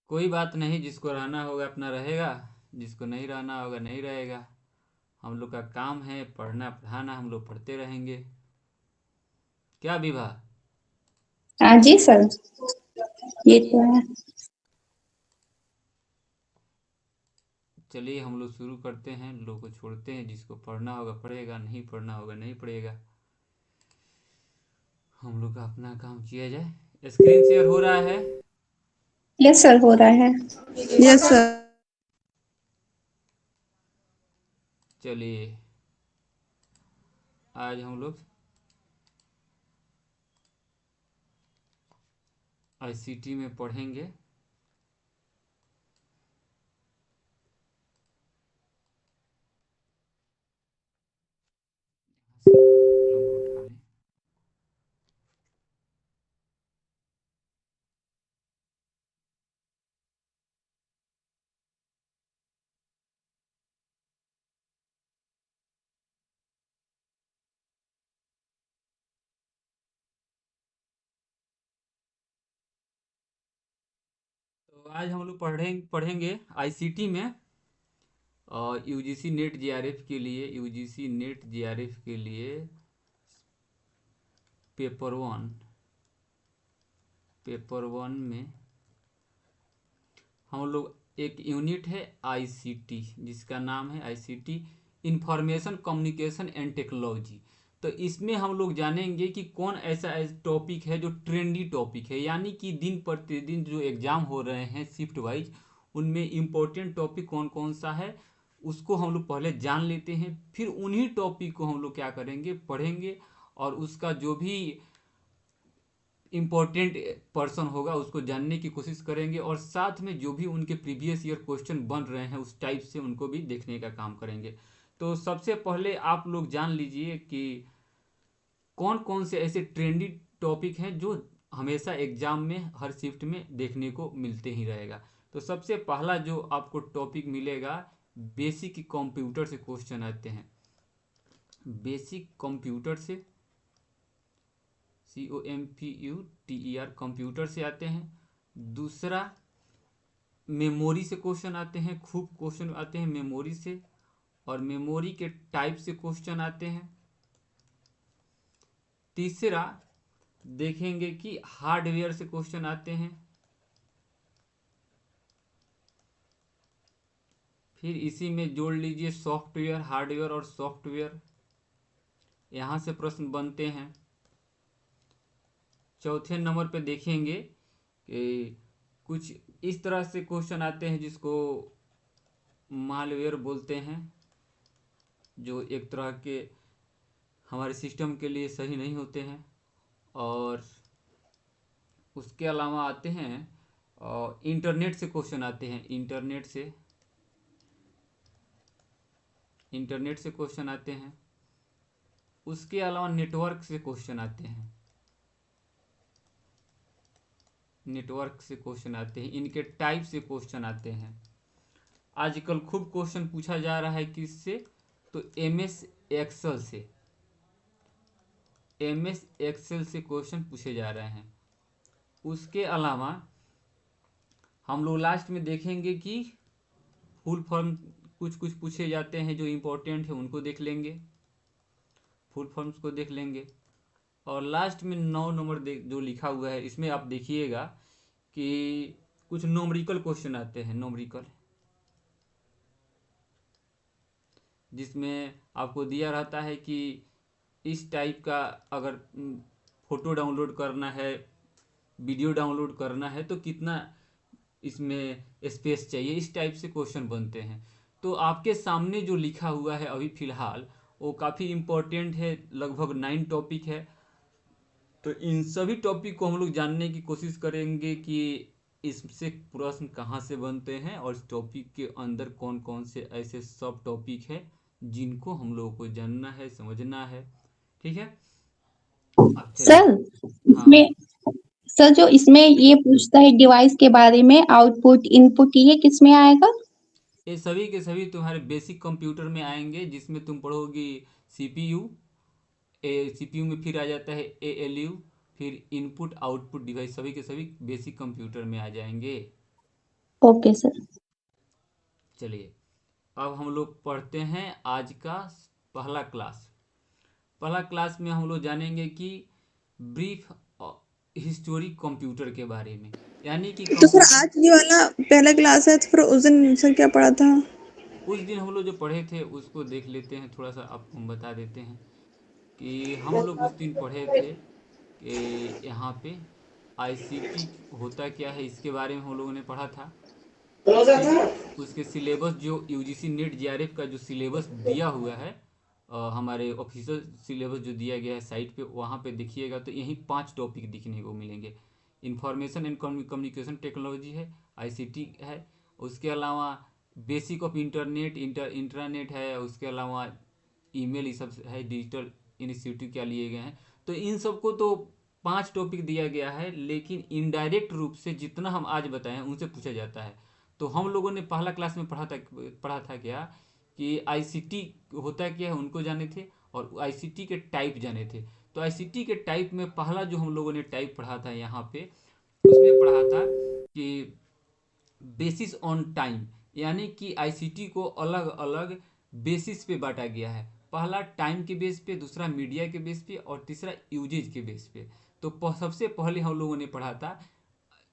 कोई बात नहीं, जिसको रहना होगा अपना रहेगा, जिसको नहीं रहना होगा नहीं रहेगा। हम लोग का काम है पढ़ना पढ़ाना, हम लोग पढ़ते रहेंगे। क्या विभा? हाँ जी सर, ये तो है। चलिए हम लोग शुरू करते हैं, लोग को छोड़ते हैं। जिसको पढ़ना होगा पढ़ेगा, नहीं पढ़ना होगा नहीं पढ़ेगा। हम लोग का अपना काम किया जाए। स्क्रीन शेयर हो रहा है? यस सर, हो रहा है। Yes sir. चलिए आज हम लोग आईसीटी में पढ़ेंगे। लोगों को उठा लें। तो आज हम लोग पढ़ेंगे आईसीटी में, और यूजीसी नेट जेआरएफ के लिए, यूजीसी नेट जेआरएफ के लिए पेपर 1 में हम लोग एक यूनिट है आईसीटी, जिसका नाम है ICT information communication and technology. तो इसमें हम लोग जानेंगे कि कौन ऐसा टॉपिक है जो ट्रेंडी टॉपिक है, यानी कि दिन प्रतिदिन जो एग्जाम हो रहे हैं शिफ्ट वाइज, उनमें इम्पोर्टेंट टॉपिक कौन कौन सा है उसको हम लोग पहले जान लेते हैं। फिर उन्हीं टॉपिक को हम लोग क्या करेंगे, पढ़ेंगे, और उसका जो भी इम्पोर्टेंट पर्सन होगा उसको जानने की कोशिश करेंगे, और साथ में जो भी उनके प्रीवियस ईयर क्वेश्चन बन रहे हैं उस टाइप से उनको भी देखने का काम करेंगे। तो सबसे पहले आप लोग जान लीजिए कि कौन कौन से ऐसे ट्रेंडी टॉपिक हैं जो हमेशा एग्जाम में हर शिफ्ट में देखने को मिलते ही रहेगा। तो सबसे पहला जो आपको टॉपिक मिलेगा, बेसिक कंप्यूटर से क्वेश्चन आते हैं। बेसिक कंप्यूटर से, COMPUTER, कंप्यूटर से आते हैं। दूसरा, मेमोरी से क्वेश्चन आते हैं, खूब क्वेश्चन आते हैं मेमोरी से, और मेमोरी के टाइप से क्वेश्चन आते हैं। तीसरा, देखेंगे कि हार्डवेयर से क्वेश्चन आते हैं। फिर इसी में जोड़ लीजिए सॉफ्टवेयर, हार्डवेयर और सॉफ्टवेयर, यहाँ से प्रश्न बनते हैं। चौथे नंबर पे देखेंगे कि कुछ इस तरह से क्वेश्चन आते हैं जिसको मालवेयर बोलते हैं, जो एक तरह के हमारे सिस्टम के लिए सही नहीं होते हैं। और उसके अलावा आते हैं इंटरनेट से क्वेश्चन आते हैं, इंटरनेट से क्वेश्चन आते हैं। उसके अलावा नेटवर्क से क्वेश्चन आते हैं, नेटवर्क से क्वेश्चन आते हैं, इनके टाइप से क्वेश्चन आते हैं। आजकल खूब क्वेश्चन पूछा जा रहा है किससे, तो एमएस एक्सेल से, एमएस एक्सेल से क्वेश्चन पूछे जा रहे हैं। उसके अलावा हम लोग लास्ट में देखेंगे कि फुल फॉर्म कुछ कुछ पूछे जाते हैं जो इम्पोर्टेंट है, उनको देख लेंगे, फुल फॉर्म्स को देख लेंगे। और लास्ट में 9 नंबर जो लिखा हुआ है इसमें आप देखिएगा कि कुछ नोमरिकल क्वेश्चन आते हैं, नोमरिकल, जिसमें आपको दिया रहता है कि इस टाइप का अगर फोटो डाउनलोड करना है, वीडियो डाउनलोड करना है तो कितना इसमें स्पेस चाहिए, इस टाइप से क्वेश्चन बनते हैं। तो आपके सामने जो लिखा हुआ है अभी फिलहाल वो काफ़ी इम्पोर्टेंट है, लगभग 9 टॉपिक है। तो इन सभी टॉपिक को हम लोग जानने की कोशिश करेंगे कि इससे प्रश्न कहाँ से बनते हैं, और इस टॉपिक के अंदर कौन कौन से ऐसे सब टॉपिक है जिनको हम लोगों को जानना है, समझना है। ठीक है, अब चलिए। सर, हाँ, इसमें सर जो इसमें ये पूछता है डिवाइस के बारे में, आउटपुट इनपुट, ये किस में आएगा? ये सभी के सभी तुम्हारे बेसिक कंप्यूटर में आएंगे, जिसमें तुम पढ़ोगी सीपीयू, सीपीयू में फिर आ जाता है एएलयू, फिर इनपुट आउटपुट डिवाइस, सभी के सभी बेसिक कंप्यूटर में आ जाएंगे। Okay sir. चलिए अब हम लोग पढ़ते हैं आज का पहला क्लास। पहला क्लास में हम लोग जानेंगे कि ब्रीफ हिस्टोरी कंप्यूटर के बारे में, यानी कि तो सर कंप्यूटर। आज ये वाला पहला क्लास है, तो फिर उस दिन सर क्या पढ़ा था? उस दिन हम लोग जो पढ़े थे उसको देख लेते हैं, थोड़ा सा आपको हम बता देते हैं कि हम लोग उस दिन पढ़े थे कि यहाँ पे आईसीटी होता क्या है, इसके बारे में हम लोगों ने पढ़ा था। फिर उसके सिलेबस जो यूजीसी नेट जेआरएफ का जो सिलेबस दिया हुआ है, हमारे ऑफिशियल सिलेबस जो दिया गया है साइट पे, वहाँ पे देखिएगा तो यही 5 टॉपिक दिखने को मिलेंगे। इंफॉर्मेशन एंड कम्युनिकेशन टेक्नोलॉजी है, आईसीटी है, उसके अलावा बेसिक ऑफ इंटरनेट है, उसके अलावा ईमेल ये सब है, डिजिटल इनिशिएटिव क्या लिए गए हैं। तो इन सबको तो 5 टॉपिक दिया गया है, लेकिन इनडायरेक्ट रूप से जितना हम आज बताए हैं उनसे पूछा जाता है। तो हम लोगों ने पहला क्लास में पढ़ा था क्या कि आईसीटी होता क्या है उनको जाने थे, और आईसीटी के टाइप जाने थे। तो आईसीटी के टाइप में पहला जो हम लोगों ने टाइप पढ़ा था यहाँ पे, उसमें पढ़ा था कि बेसिस ऑन टाइम, यानी कि आईसीटी को अलग अलग बेसिस पे बांटा गया है। पहला टाइम के बेस पे, दूसरा मीडिया के बेस पे, और तीसरा यूजेज के बेस पे। तो सबसे पहले हम लोगों ने पढ़ा था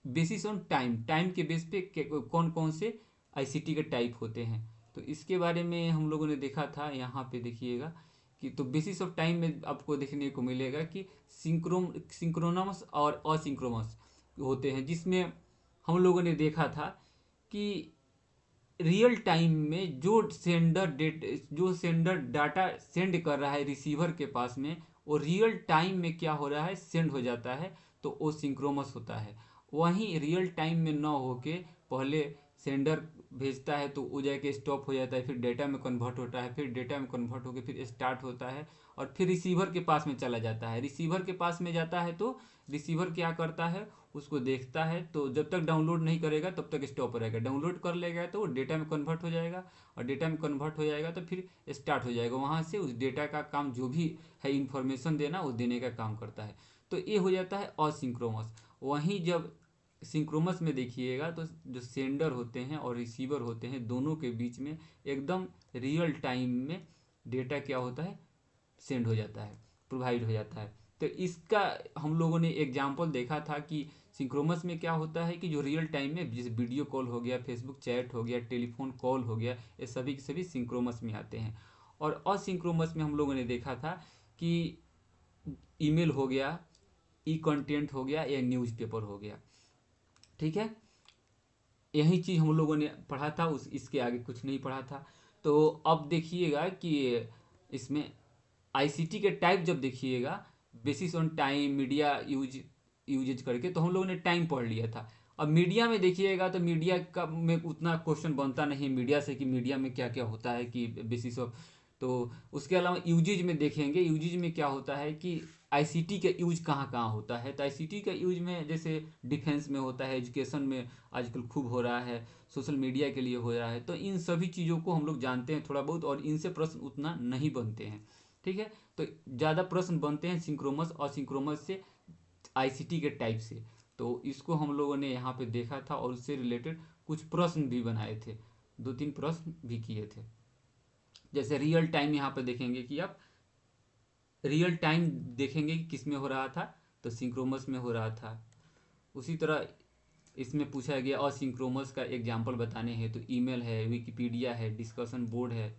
बेसिस ऑन टाइम, टाइम के बेस पे कौन कौन से आईसीटी के टाइप होते हैं। तो इसके बारे में हम लोगों ने देखा था, यहाँ पे देखिएगा कि तो बेसिस ऑफ टाइम में आपको देखने को मिलेगा कि सिंक्रोनमस और असिंक्रोनमस होते हैं, जिसमें हम लोगों ने देखा था कि रियल टाइम में जो सेंडर डाटा सेंड कर रहा है रिसीवर के पास में, वो रियल टाइम में क्या हो रहा है, सेंड हो जाता है, तो वो सिंक्रोमस होता है। वहीं रियल टाइम में ना होके पहले सेंडर भेजता है तो वो जाके स्टॉप हो जाता है, फिर डेटा में कन्वर्ट होता है, फिर डेटा में कन्वर्ट होकर फिर स्टार्ट होता है, और फिर रिसीवर के पास में चला जाता है। रिसीवर के पास में जाता है तो रिसीवर क्या करता है, उसको देखता है, तो जब तक डाउनलोड नहीं करेगा तब तक स्टॉप रहेगा। डाउनलोड कर लेगा तो वो डेटा में कन्वर्ट हो जाएगा, और डेटा में कन्वर्ट हो जाएगा तो फिर स्टार्ट हो जाएगा। वहाँ से उस डेटा का काम जो भी है इंफॉर्मेशन देना, वो देने का काम करता है। तो ये हो जाता है असिंक्रोमस। वहीं जब सिंक्रोमस में देखिएगा तो जो सेंडर होते हैं और रिसीवर होते हैं, दोनों के बीच में एकदम रियल टाइम में डेटा क्या होता है, सेंड हो जाता है, प्रोवाइड हो जाता है। तो इसका हम लोगों ने एग्जाम्पल देखा था कि सिंक्रोमस में क्या होता है कि जो रियल टाइम में, जैसे वीडियो कॉल हो गया, फेसबुक चैट हो गया, टेलीफोन कॉल हो गया, ये सभी के सभी सिंक्रोमस में आते हैं। और असिंक्रोमस में हम लोगों ने देखा था कि ईमेल हो गया, ई कंटेंट हो गया, या न्यूज़पेपर हो गया। ठीक है, यही चीज़ हम लोगों ने पढ़ा था, इसके आगे कुछ नहीं पढ़ा था। तो अब देखिएगा कि इसमें आईसीटी के टाइप जब देखिएगा, basis on time, media usages करके, तो हम लोगों ने टाइम पढ़ लिया था। अब मीडिया में देखिएगा तो मीडिया का में उतना क्वेश्चन बनता नहीं मीडिया से कि मीडिया में क्या क्या होता है कि बेसिस ऑफ। तो उसके अलावा यूजेज में देखेंगे, यूजेज में क्या होता है कि आईसीटी का यूज कहाँ कहाँ होता है। तो आईसीटी का यूज में जैसे डिफेंस में होता है, एजुकेशन में आजकल खूब हो रहा है, सोशल मीडिया के लिए हो रहा है। तो इन सभी चीज़ों को हम लोग जानते हैं थोड़ा बहुत, और इनसे प्रश्न उतना नहीं बनते हैं। ठीक है, तो ज़्यादा प्रश्न बनते हैं सिंक्रोमस और सिंक्रोमस से, आईसीटी के टाइप से। तो इसको हम लोगों ने यहाँ पे देखा था, और उससे रिलेटेड कुछ प्रश्न भी बनाए थे, 2-3 प्रश्न भी किए थे। जैसे रियल टाइम यहाँ पे देखेंगे कि आप रियल टाइम देखेंगे कि किस में हो रहा था, तो सिंक्रोमस में हो रहा था। उसी तरह इसमें पूछा गया असिंक्रोमस का एग्जाम्पल बताने हैं, तो ईमेल है, विकिपीडिया है, डिस्कशन बोर्ड है।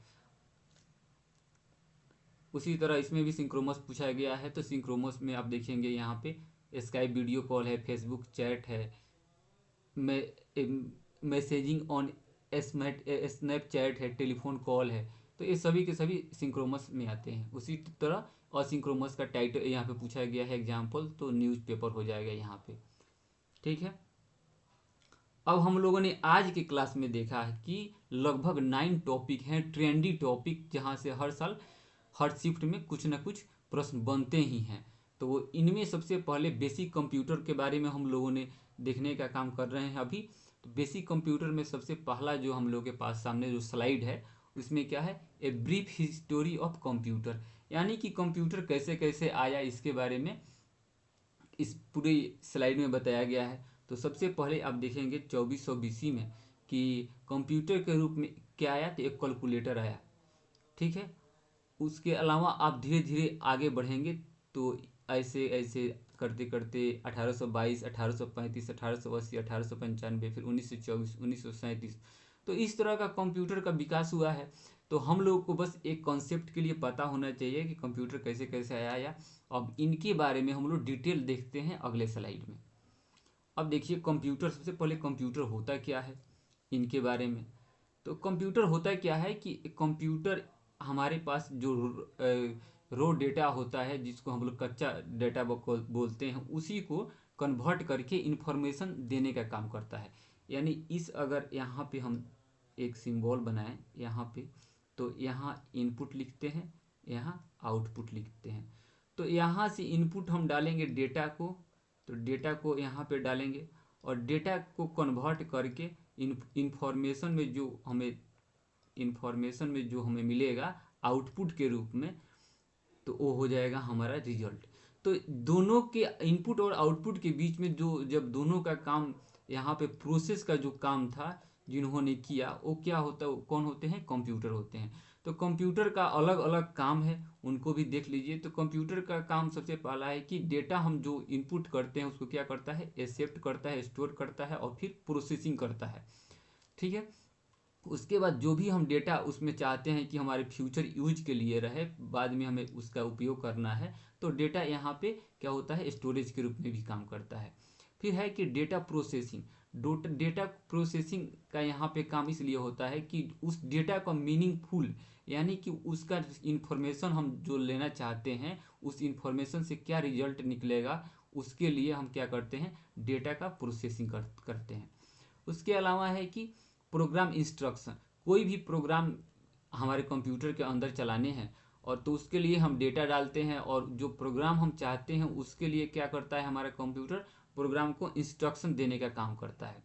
उसी तरह इसमें भी सिंक्रोमस पूछा गया है, तो सिंक्रोमस में आप देखेंगे यहाँ पे स्काइप वीडियो कॉल है, फेसबुक चैट है, मैसेजिंग ऑन स्नैपचैट है, टेलीफोन कॉल है। तो ये सभी के सभी सिंक्रोमस में आते हैं। उसी तरह असिंक्रोमस का टाइटल यहाँ पे पूछा गया है एग्जाम्पल, तो न्यूज़पेपर हो जाएगा यहाँ पे। ठीक है, अब हम लोगों ने आज की क्लास में देखा है कि लगभग 9 टॉपिक हैं, ट्रेंडी टॉपिक, जहाँ से हर साल हर शिफ्ट में कुछ ना कुछ प्रश्न बनते ही हैं। तो इनमें सबसे पहले बेसिक कंप्यूटर के बारे में हम लोगों ने देखने का काम कर रहे हैं अभी। तो बेसिक कंप्यूटर में सबसे पहला जो हम लोग के पास सामने जो स्लाइड है, उसमें क्या है, a brief history of computer, यानी कि कंप्यूटर कैसे कैसे आया इसके बारे में इस पूरी स्लाइड में बताया गया है। तो सबसे पहले आप देखेंगे 2400 BC में कि कंप्यूटर के रूप में क्या आया, तो एक कैलकुलेटर आया, ठीक है। उसके अलावा आप धीरे धीरे आगे बढ़ेंगे तो ऐसे ऐसे करते करते 1822, 1835, 1880, 1895, फिर 1924, 1937, तो इस तरह का कंप्यूटर का विकास हुआ है। तो हम लोग को बस एक कॉन्सेप्ट के लिए पता होना चाहिए कि कंप्यूटर कैसे कैसे आया। अब इनके बारे में हम लोग डिटेल देखते हैं अगले स्लाइड में। अब देखिए कंप्यूटर, सबसे पहले कंप्यूटर होता क्या है इनके बारे में। तो कंप्यूटर होता क्या है कि कंप्यूटर हमारे पास जो रो डेटा होता है, जिसको हम लोग कच्चा डेटा बोलते हैं, उसी को कन्वर्ट करके इन्फॉर्मेशन देने का काम करता है। यानी इस अगर यहाँ पे हम एक सिंबल बनाएं यहाँ पे, तो यहाँ इनपुट लिखते हैं, यहाँ आउटपुट लिखते हैं। तो यहाँ से इनपुट हम डालेंगे डेटा को, तो डेटा को यहाँ पे डालेंगे और डेटा को कन्वर्ट करके इन्फॉर्मेशन में जो हमें मिलेगा आउटपुट के रूप में, तो वो हो जाएगा हमारा रिजल्ट। तो दोनों के इनपुट और आउटपुट के बीच में जो जब दोनों का काम यहाँ पे प्रोसेस का जो काम था जिन्होंने किया, वो क्या होता है, कौन होते हैं, कंप्यूटर होते हैं। तो कंप्यूटर का अलग अलग काम है, उनको भी देख लीजिए। तो कंप्यूटर का काम सबसे पहला है कि डेटा हम जो इनपुट करते हैं उसको क्या करता है, एक्सेप्ट करता है, स्टोर करता है और फिर प्रोसेसिंग करता है, ठीक है। उसके बाद जो भी हम डेटा उसमें चाहते हैं कि हमारे फ्यूचर यूज के लिए रहे, बाद में हमें उसका उपयोग करना है, तो डेटा यहाँ पे क्या होता है, स्टोरेज के रूप में भी काम करता है। फिर है कि डेटा प्रोसेसिंग। डेटा प्रोसेसिंग का यहाँ पे काम इसलिए होता है कि उस डेटा का मीनिंगफुल, यानी कि उसका इंफॉर्मेशन हम जो लेना चाहते हैं, उस इंफॉर्मेशन से क्या रिजल्ट निकलेगा, उसके लिए हम क्या करते हैं, डेटा का प्रोसेसिंग करते हैं। उसके अलावा है कि प्रोग्राम इंस्ट्रक्शन, कोई भी प्रोग्राम हमारे कंप्यूटर के अंदर चलाने हैं, और तो उसके लिए हम डेटा डालते हैं, और जो प्रोग्राम हम चाहते हैं उसके लिए क्या करता है हमारा कंप्यूटर, प्रोग्राम को इंस्ट्रक्शन देने का काम करता है।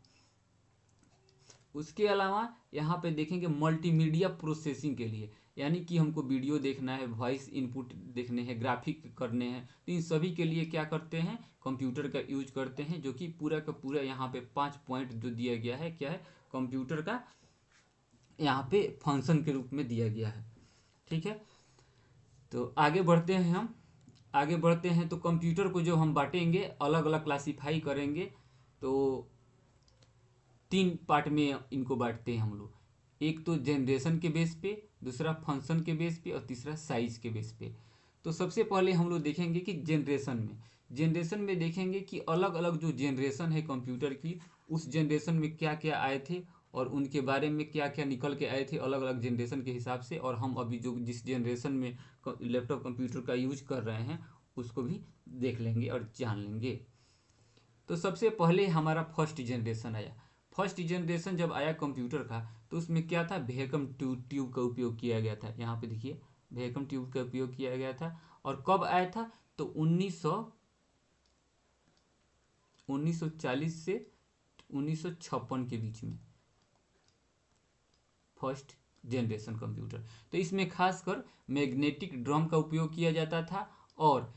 उसके अलावा यहाँ पे देखेंगे मल्टीमीडिया प्रोसेसिंग के लिए, यानी कि हमको वीडियो देखना है, वॉइस इनपुट देखने हैं, ग्राफिक करने हैं, तो इन सभी के लिए क्या करते हैं, कंप्यूटर का यूज करते हैं। जो कि पूरा का पूरा यहाँ पे 5 पॉइंट जो दिया गया है, क्या है, कंप्यूटर का यहाँ पे फंक्शन के रूप में दिया गया है, ठीक है। तो आगे बढ़ते हैं हम, आगे बढ़ते हैं तो कंप्यूटर को जो हम बांटेंगे, अलग अलग क्लासीफाई करेंगे, तो 3 पार्ट में इनको बांटते हैं हम लोग। एक तो जनरेशन के बेस पे, दूसरा फंक्शन के बेस पे, और तीसरा साइज के बेस पे। तो सबसे पहले हम लोग देखेंगे कि जनरेशन में देखेंगे कि अलग अलग जो जनरेशन है कंप्यूटर की, उस जनरेशन में क्या क्या आए थे और उनके बारे में क्या क्या निकल के आए थे अलग अलग जनरेशन के हिसाब से, और हम अभी जो जिस जनरेशन में लैपटॉप कंप्यूटर का यूज कर रहे हैं उसको भी देख लेंगे और जान लेंगे। तो सबसे पहले हमारा फर्स्ट जनरेशन आया। फर्स्ट जनरेशन जब आया कंप्यूटर का, तो उसमें क्या था, वैक्यूम ट्यूब का उपयोग किया गया था। यहाँ पे देखिए वैक्यूम ट्यूब का उपयोग किया गया था। और कब आया था, तो 1940 से 1956 के बीच में फर्स्ट जनरेशन कंप्यूटर। तो इसमें खासकर मैग्नेटिक ड्रम का उपयोग किया जाता था और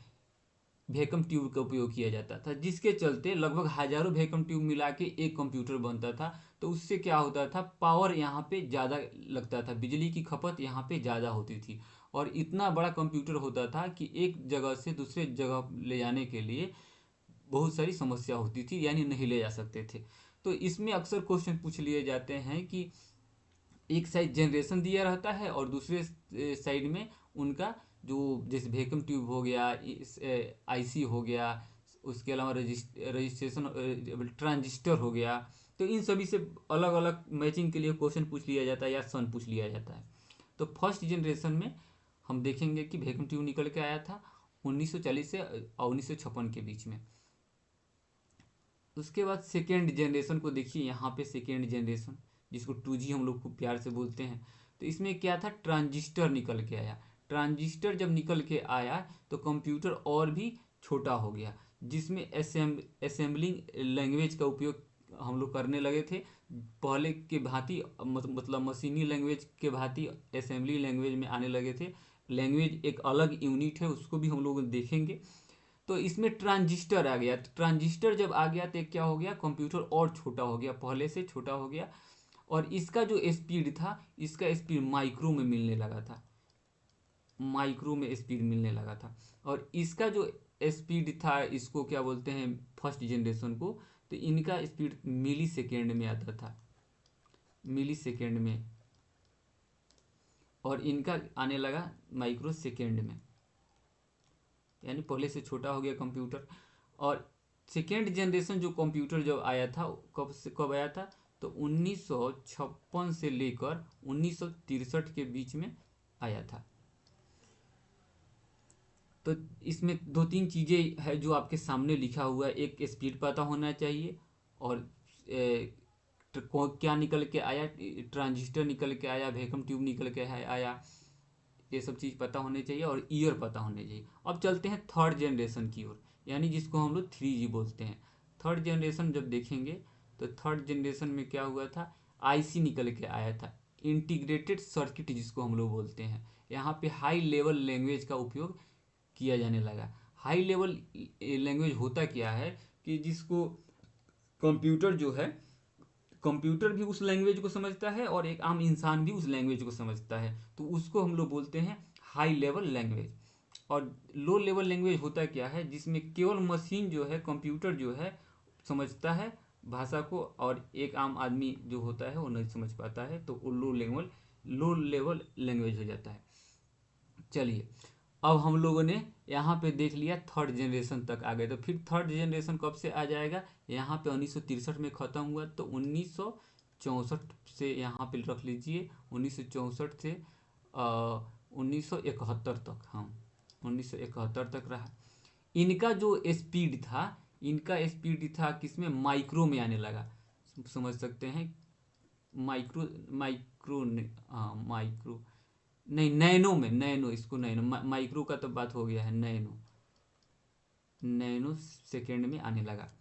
वैक्यूम ट्यूब का उपयोग किया जाता था, जिसके चलते लगभग हजारों वैक्यूम ट्यूब मिला के एक कंप्यूटर बनता था। तो उससे क्या होता था, पावर यहाँ पे ज़्यादा लगता था, बिजली की खपत यहाँ पे ज़्यादा होती थी, और इतना बड़ा कंप्यूटर होता था कि एक जगह से दूसरे जगह ले जाने के लिए बहुत सारी समस्या होती थी, यानी नहीं ले जा सकते थे। तो इसमें अक्सर क्वेश्चन पूछ लिए जाते हैं कि एक साइड जनरेशन दिया रहता है और दूसरे साइड में उनका जो जैसे वैक्यूम ट्यूब हो गया, आईसी हो गया, उसके अलावा रजिस्ट्रेशन ट्रांजिस्टर हो गया, तो इन सभी से अलग अलग मैचिंग के लिए क्वेश्चन पूछ लिया जाता है या सन पूछ लिया जाता है। तो फर्स्ट जनरेशन में हम देखेंगे कि वैक्यूम ट्यूब निकल के आया था 1940 से 1956 के बीच में। उसके बाद सेकेंड जनरेशन को देखिए, यहाँ पे सेकेंड जनरेशन जिसको 2G हम लोग खूब प्यार से बोलते हैं। तो इसमें क्या था, ट्रांजिस्टर निकल के आया। ट्रांजिस्टर जब निकल के आया तो कंप्यूटर और भी छोटा हो गया, जिसमें असेंबलिंग लैंग्वेज का उपयोग हम लोग करने लगे थे। पहले के भांति मतलब मशीनी लैंग्वेज के भांति असेंबली लैंग्वेज में आने लगे थे। लैंग्वेज एक अलग यूनिट है, उसको भी हम लोग देखेंगे। तो इसमें ट्रांजिस्टर आ गया। तो ट्रांजिस्टर जब आ गया तो क्या हो गया, कंप्यूटर और छोटा हो गया, पहले से छोटा हो गया। और इसका जो स्पीड था, इसका स्पीड माइक्रो में मिलने लगा था, माइक्रो में स्पीड मिलने लगा था। और इसका जो स्पीड था, इसको क्या बोलते हैं फर्स्ट जनरेशन को, तो इनका स्पीड मिली सेकेंड में आता था, मिली सेकेंड में, और इनका आने लगा माइक्रो सेकेंड में, यानी पहले से छोटा हो गया कंप्यूटर। और सेकेंड जनरेशन जो कंप्यूटर जब आया था, कब आया था, तो 1956 से लेकर 1963 के बीच में आया था। तो इसमें दो तीन चीज़ें है जो आपके सामने लिखा हुआ है। एक स्पीड पता होना चाहिए, और क्या निकल के आया, ट्रांजिस्टर निकल के आया, वैक्यूम ट्यूब निकल के आया, ये सब चीज़ पता होने चाहिए, और ईयर पता होने चाहिए। अब चलते हैं थर्ड जनरेशन की ओर, यानी जिसको हम लोग 3G बोलते हैं। थर्ड जनरेशन जब देखेंगे तो थर्ड जनरेशन में क्या हुआ था, आईसी निकल के आया था, इंटीग्रेटेड सर्किट जिसको हम लोग बोलते हैं। यहाँ पे हाई लेवल लैंग्वेज का उपयोग किया जाने लगा। हाई लेवल लैंग्वेज होता क्या है कि जिसको कंप्यूटर जो है, कंप्यूटर भी उस लैंग्वेज को समझता है और एक आम इंसान भी उस लैंग्वेज को समझता है, तो उसको हम लोग बोलते हैं हाई लेवल लैंग्वेज। और लो लेवल लैंग्वेज होता क्या है, जिसमें केवल मशीन जो है, कंप्यूटर जो है समझता है भाषा को, और एक आम आदमी जो होता है वो नहीं समझ पाता है, तो वो लो लेवल लैंग्वेज हो जाता है। चलिए, अब हम लोगों ने यहाँ पे देख लिया, थर्ड जनरेशन तक आ गए। तो फिर थर्ड जनरेशन कब से आ जाएगा, यहाँ पे 1963 में ख़त्म हुआ, तो 1964 से यहाँ पे रख लीजिए, 1964 से 1971 तक, हाँ 1971 तक रहा। इनका जो स्पीड था, इनका स्पीड था किसमें, माइक्रो में आने लगा, समझ सकते हैं। माइक्रो माइक्रो हाँ माइक्रो नहीं, नैनो में, नैनो, इसको नैनो, माइक्रो का तो बात हो गया है, नैनो, नैनो सेकेंड में आने लगा।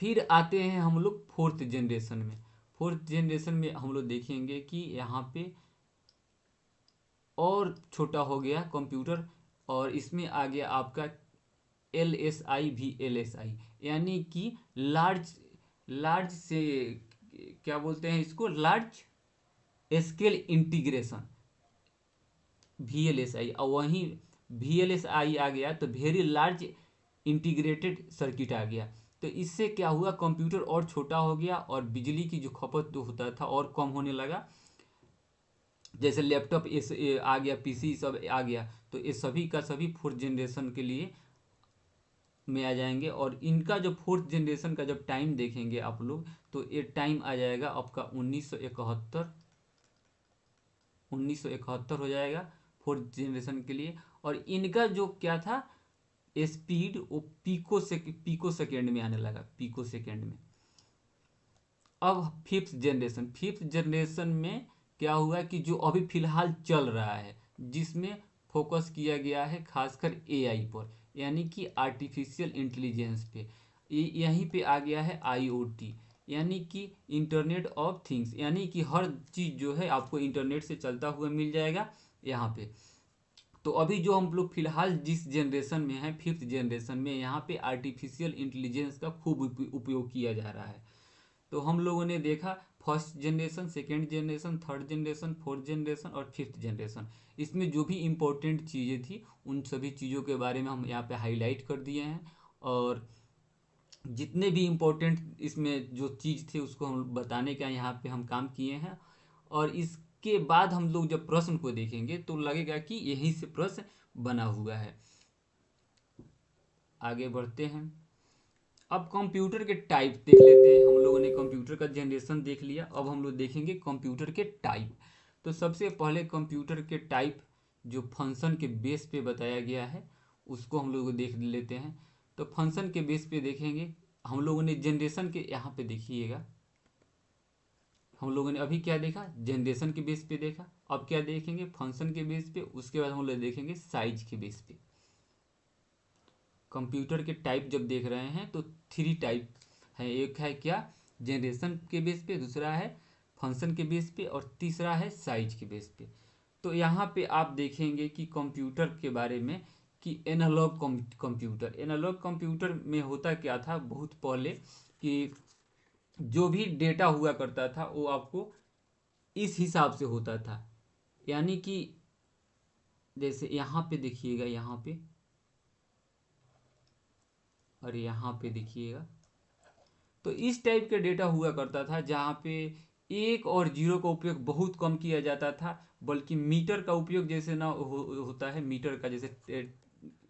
फिर आते हैं हम लोग फोर्थ जनरेशन में। फोर्थ जनरेशन में हम लोग देखेंगे कि यहाँ पे और छोटा हो गया कंप्यूटर, और इसमें आ गया आपका LSI भी, LSI यानी कि लार्ज लार्ज से क्या बोलते हैं इसको, लार्ज स्केल इंटीग्रेशन, VLSI। और वहीं VLSI आ गया तो वेरी लार्ज इंटीग्रेटेड सर्किट आ गया। तो इससे क्या हुआ, कंप्यूटर और छोटा हो गया, और बिजली की जो खपत जो होता था और कम होने लगा। जैसे लैपटॉप आ गया, PC सब आ गया, तो ये सभी का सभी फोर्थ जनरेशन के लिए में आ जाएंगे। और इनका जो फोर्थ जनरेशन का जब टाइम देखेंगे आप लोग, तो ये टाइम आ जाएगा आपका 1971 हो जाएगा फोर्थ जनरेशन के लिए। और इनका जो क्या था स्पीड, वो पिको सेकेंड में आने लगा, पिको सेकेंड में। अब फिफ्थ जनरेशन में क्या हुआ कि जो अभी फिलहाल चल रहा है, जिसमें फोकस किया गया है खासकर AI पर, यानी कि आर्टिफिशियल इंटेलिजेंस पे। यहीं पे आ गया है IoT, यानी कि इंटरनेट ऑफ थिंग्स, यानी कि हर चीज़ जो है आपको इंटरनेट से चलता हुआ मिल जाएगा यहाँ पे। तो अभी जो हम लोग फिलहाल जिस जनरेशन में हैं, फिफ्थ जनरेशन में, यहाँ पे आर्टिफिशियल इंटेलिजेंस का खूब उपयोग किया जा रहा है। तो हम लोगों ने देखा first generation, second generation, third generation, fourth generation और फिफ्थ जनरेशन। इसमें जो भी इम्पोर्टेंट चीज़ें थी, उन सभी चीज़ों के बारे में हम यहाँ पे हाईलाइट कर दिए हैं। और जितने भी इम्पोर्टेंट इसमें जो चीज़ थे उसको हम बताने का यहाँ पे हम काम किए हैं। और इसके बाद हम लोग जब प्रश्न को देखेंगे तो लगेगा कि यहीं से प्रश्न बना हुआ है। आगे बढ़ते हैं। अब कंप्यूटर के टाइप देख लेते हैं। हम लोगों ने कंप्यूटर का जनरेशन देख लिया, अब हम लोग देखेंगे कंप्यूटर के टाइप। तो सबसे पहले कंप्यूटर के टाइप जो फंक्शन के बेस पे बताया गया है, उसको हम लोग देख लेते हैं। तो फंक्शन के बेस पे देखेंगे, हम लोगों ने जनरेशन के यहाँ पे देखिएगा, हम लोगों ने अभी क्या देखा, जनरेशन के बेस पे देखा। अब क्या देखेंगे, फंक्शन के बेस पे, उसके बाद हम लोग देखेंगे साइज के बेस पे। कंप्यूटर के टाइप जब देख रहे हैं तो 3 टाइप है, एक है क्या, जनरेशन के बेस पे, दूसरा है फंक्शन के बेस पे, और तीसरा है साइज के बेस पे। तो यहाँ पे आप देखेंगे कि कंप्यूटर के बारे में कि एनालॉग कंप्यूटर में होता क्या था बहुत पहले कि जो भी डेटा हुआ करता था वो आपको इस हिसाब से होता था। यानी कि जैसे यहाँ पे देखिएगा, यहाँ पे और यहाँ पे देखिएगा, तो इस टाइप के डेटा हुआ करता था जहाँ पे एक और जीरो का उपयोग बहुत कम किया जाता था, बल्कि मीटर का उपयोग जैसे ना होता है, मीटर का जैसे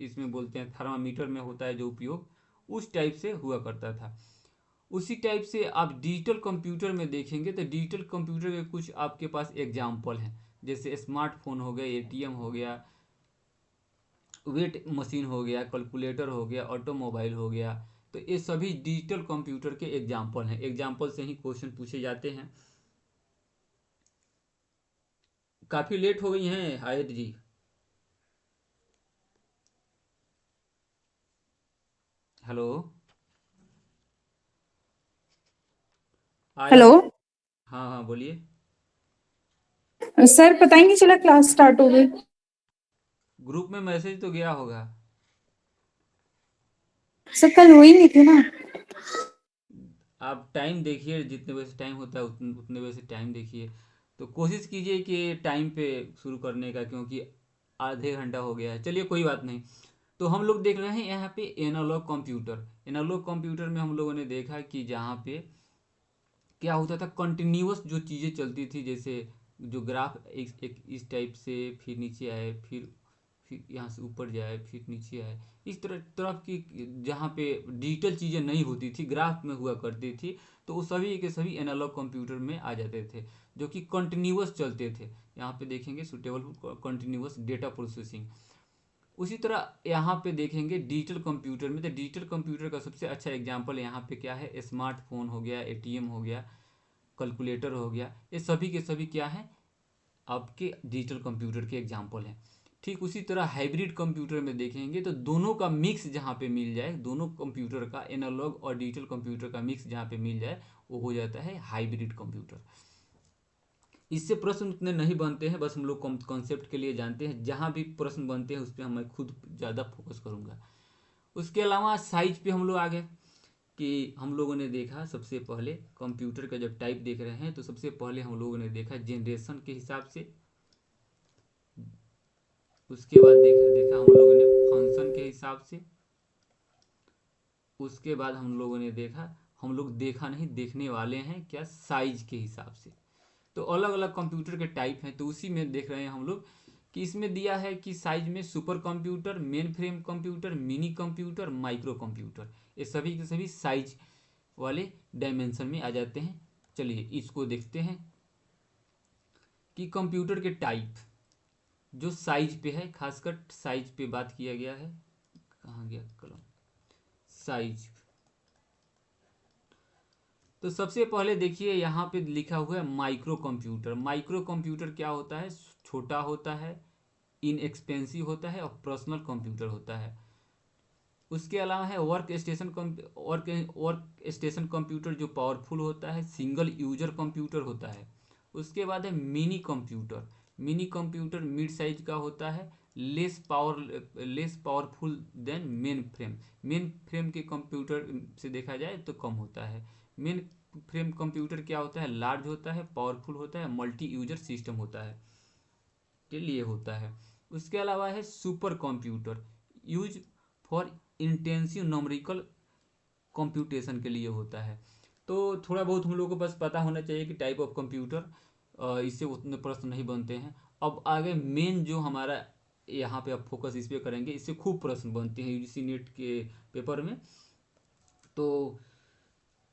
इसमें बोलते हैं थर्मामीटर में होता है जो उपयोग, उस टाइप से हुआ करता था। उसी टाइप से आप डिजिटल कंप्यूटर में देखेंगे तो डिजिटल कंप्यूटर के कुछ आपके पास एग्जाम्पल हैं, जैसे स्मार्टफोन हो गया, एटीएम हो गया, वेट मशीन हो गया, कैलकुलेटर हो गया, ऑटोमोबाइल हो गया। तो ये सभी डिजिटल कंप्यूटर के एग्जाम्पल हैं, एग्जाम्पल से ही क्वेश्चन पूछे जाते हैं। काफ़ी लेट हो गई हैं हायत जी। हेलो। आया। हेलो हाँ हाँ बोलिए। सर, पता ही नहीं चला क्लास स्टार्ट हो गई। ग्रुप में मैसेज तो गया होगा। सर कल हुई नहीं थी ना। आप टाइम देखिए, जितने बजे से टाइम होता है उतने बजे से टाइम देखिए। तो कोशिश कीजिए कि टाइम पे शुरू करने का, क्योंकि आधे घंटा हो गया है। चलिए कोई बात नहीं। तो हम लोग देख रहे हैं यहाँ पे एनालॉग कंप्यूटर। एनालॉग कंप्यूटर में हम लोगों ने देखा कि जहाँ पे क्या होता था, कंटिन्यूअस जो चीज़ें चलती थी, जैसे जो ग्राफ एक इस टाइप से फिर नीचे आए, फिर यहाँ से ऊपर जाए, फिर नीचे आए, इस तरफ की जहाँ पे डिजिटल चीज़ें नहीं होती थी, ग्राफ में हुआ करती थी, तो वो सभी के सभी एनालॉग कंप्यूटर में आ जाते थे, जो कि कंटिन्यूअस चलते थे। यहाँ पे देखेंगे सुटेबल कंटिन्यूअस डेटा प्रोसेसिंग। उसी तरह यहाँ पे देखेंगे डिजिटल कंप्यूटर में, तो डिजिटल कंप्यूटर का सबसे अच्छा एग्जांपल यहाँ पे क्या है, स्मार्टफोन हो गया, एटीएम हो गया, कैलकुलेटर हो गया, ये सभी के सभी क्या हैं, आपके डिजिटल कंप्यूटर के एग्जाम्पल हैं। ठीक उसी तरह हाइब्रिड कंप्यूटर में देखेंगे तो दोनों का मिक्स जहाँ पे मिल जाए, दोनों कंप्यूटर का, एनालॉग और डिजिटल कंप्यूटर का मिक्स जहाँ पे मिल जाए, वो हो जाता है हाइब्रिड कंप्यूटर। इससे प्रश्न उतने नहीं बनते हैं, बस हम लोग कॉन्सेप्ट के लिए जानते हैं। जहाँ भी प्रश्न बनते हैं उस पर मैं खुद ज़्यादा फोकस करूँगा। उसके अलावा साइज पे हम लोग आ गए कि हम लोगों ने देखा सबसे पहले कंप्यूटर का जब टाइप देख रहे हैं तो सबसे पहले हम लोगों ने देखा जनरेशन के हिसाब से। उसके बाद देखा हम लोगों ने फंक्शन के हिसाब से। उसके बाद हम लोगों ने देखा, हम लोग देखा नहीं, देखने वाले हैं क्या, साइज के हिसाब से। तो अलग अलग कंप्यूटर के टाइप हैं, तो उसी में देख रहे हैं हम लोग कि इसमें दिया है कि साइज में super computer, main frame computer, mini computer, micro computer, ये सभी के सभी साइज वाले डायमेंशन में आ जाते हैं। चलिए इसको देखते हैं कि कंप्यूटर के टाइप जो साइज पे है, खासकर साइज पे बात किया गया है। कहाँ गया कलम, साइज। तो सबसे पहले देखिए यहाँ पे लिखा हुआ है माइक्रो कंप्यूटर। माइक्रो कंप्यूटर क्या होता है, छोटा होता है, इनएक्सपेंसिव होता है और पर्सनल कंप्यूटर होता है। उसके अलावा है वर्क स्टेशन कंप्यूटर जो पावरफुल होता है, सिंगल यूजर कंप्यूटर होता है। उसके बाद है mini computer. Mini computer mid size का होता है, less powerful than main frame. Main frame के कंप्यूटर से देखा जाए तो कम होता है। मेन फ्रेम कंप्यूटर क्या होता है, लार्ज होता है, पावरफुल होता है, मल्टी यूजर सिस्टम होता है, के लिए होता है। उसके अलावा है super computer, use for intensive numerical computation के लिए होता है। तो थोड़ा बहुत हम लोगों को बस पता होना चाहिए कि टाइप ऑफ कंप्यूटर, इससे उतने प्रश्न नहीं बनते हैं। अब आगे मेन जो हमारा यहाँ पे अब फोकस इस पे करेंगे, इससे खूब प्रश्न बनते हैं यूजीसी नेट के पेपर में। तो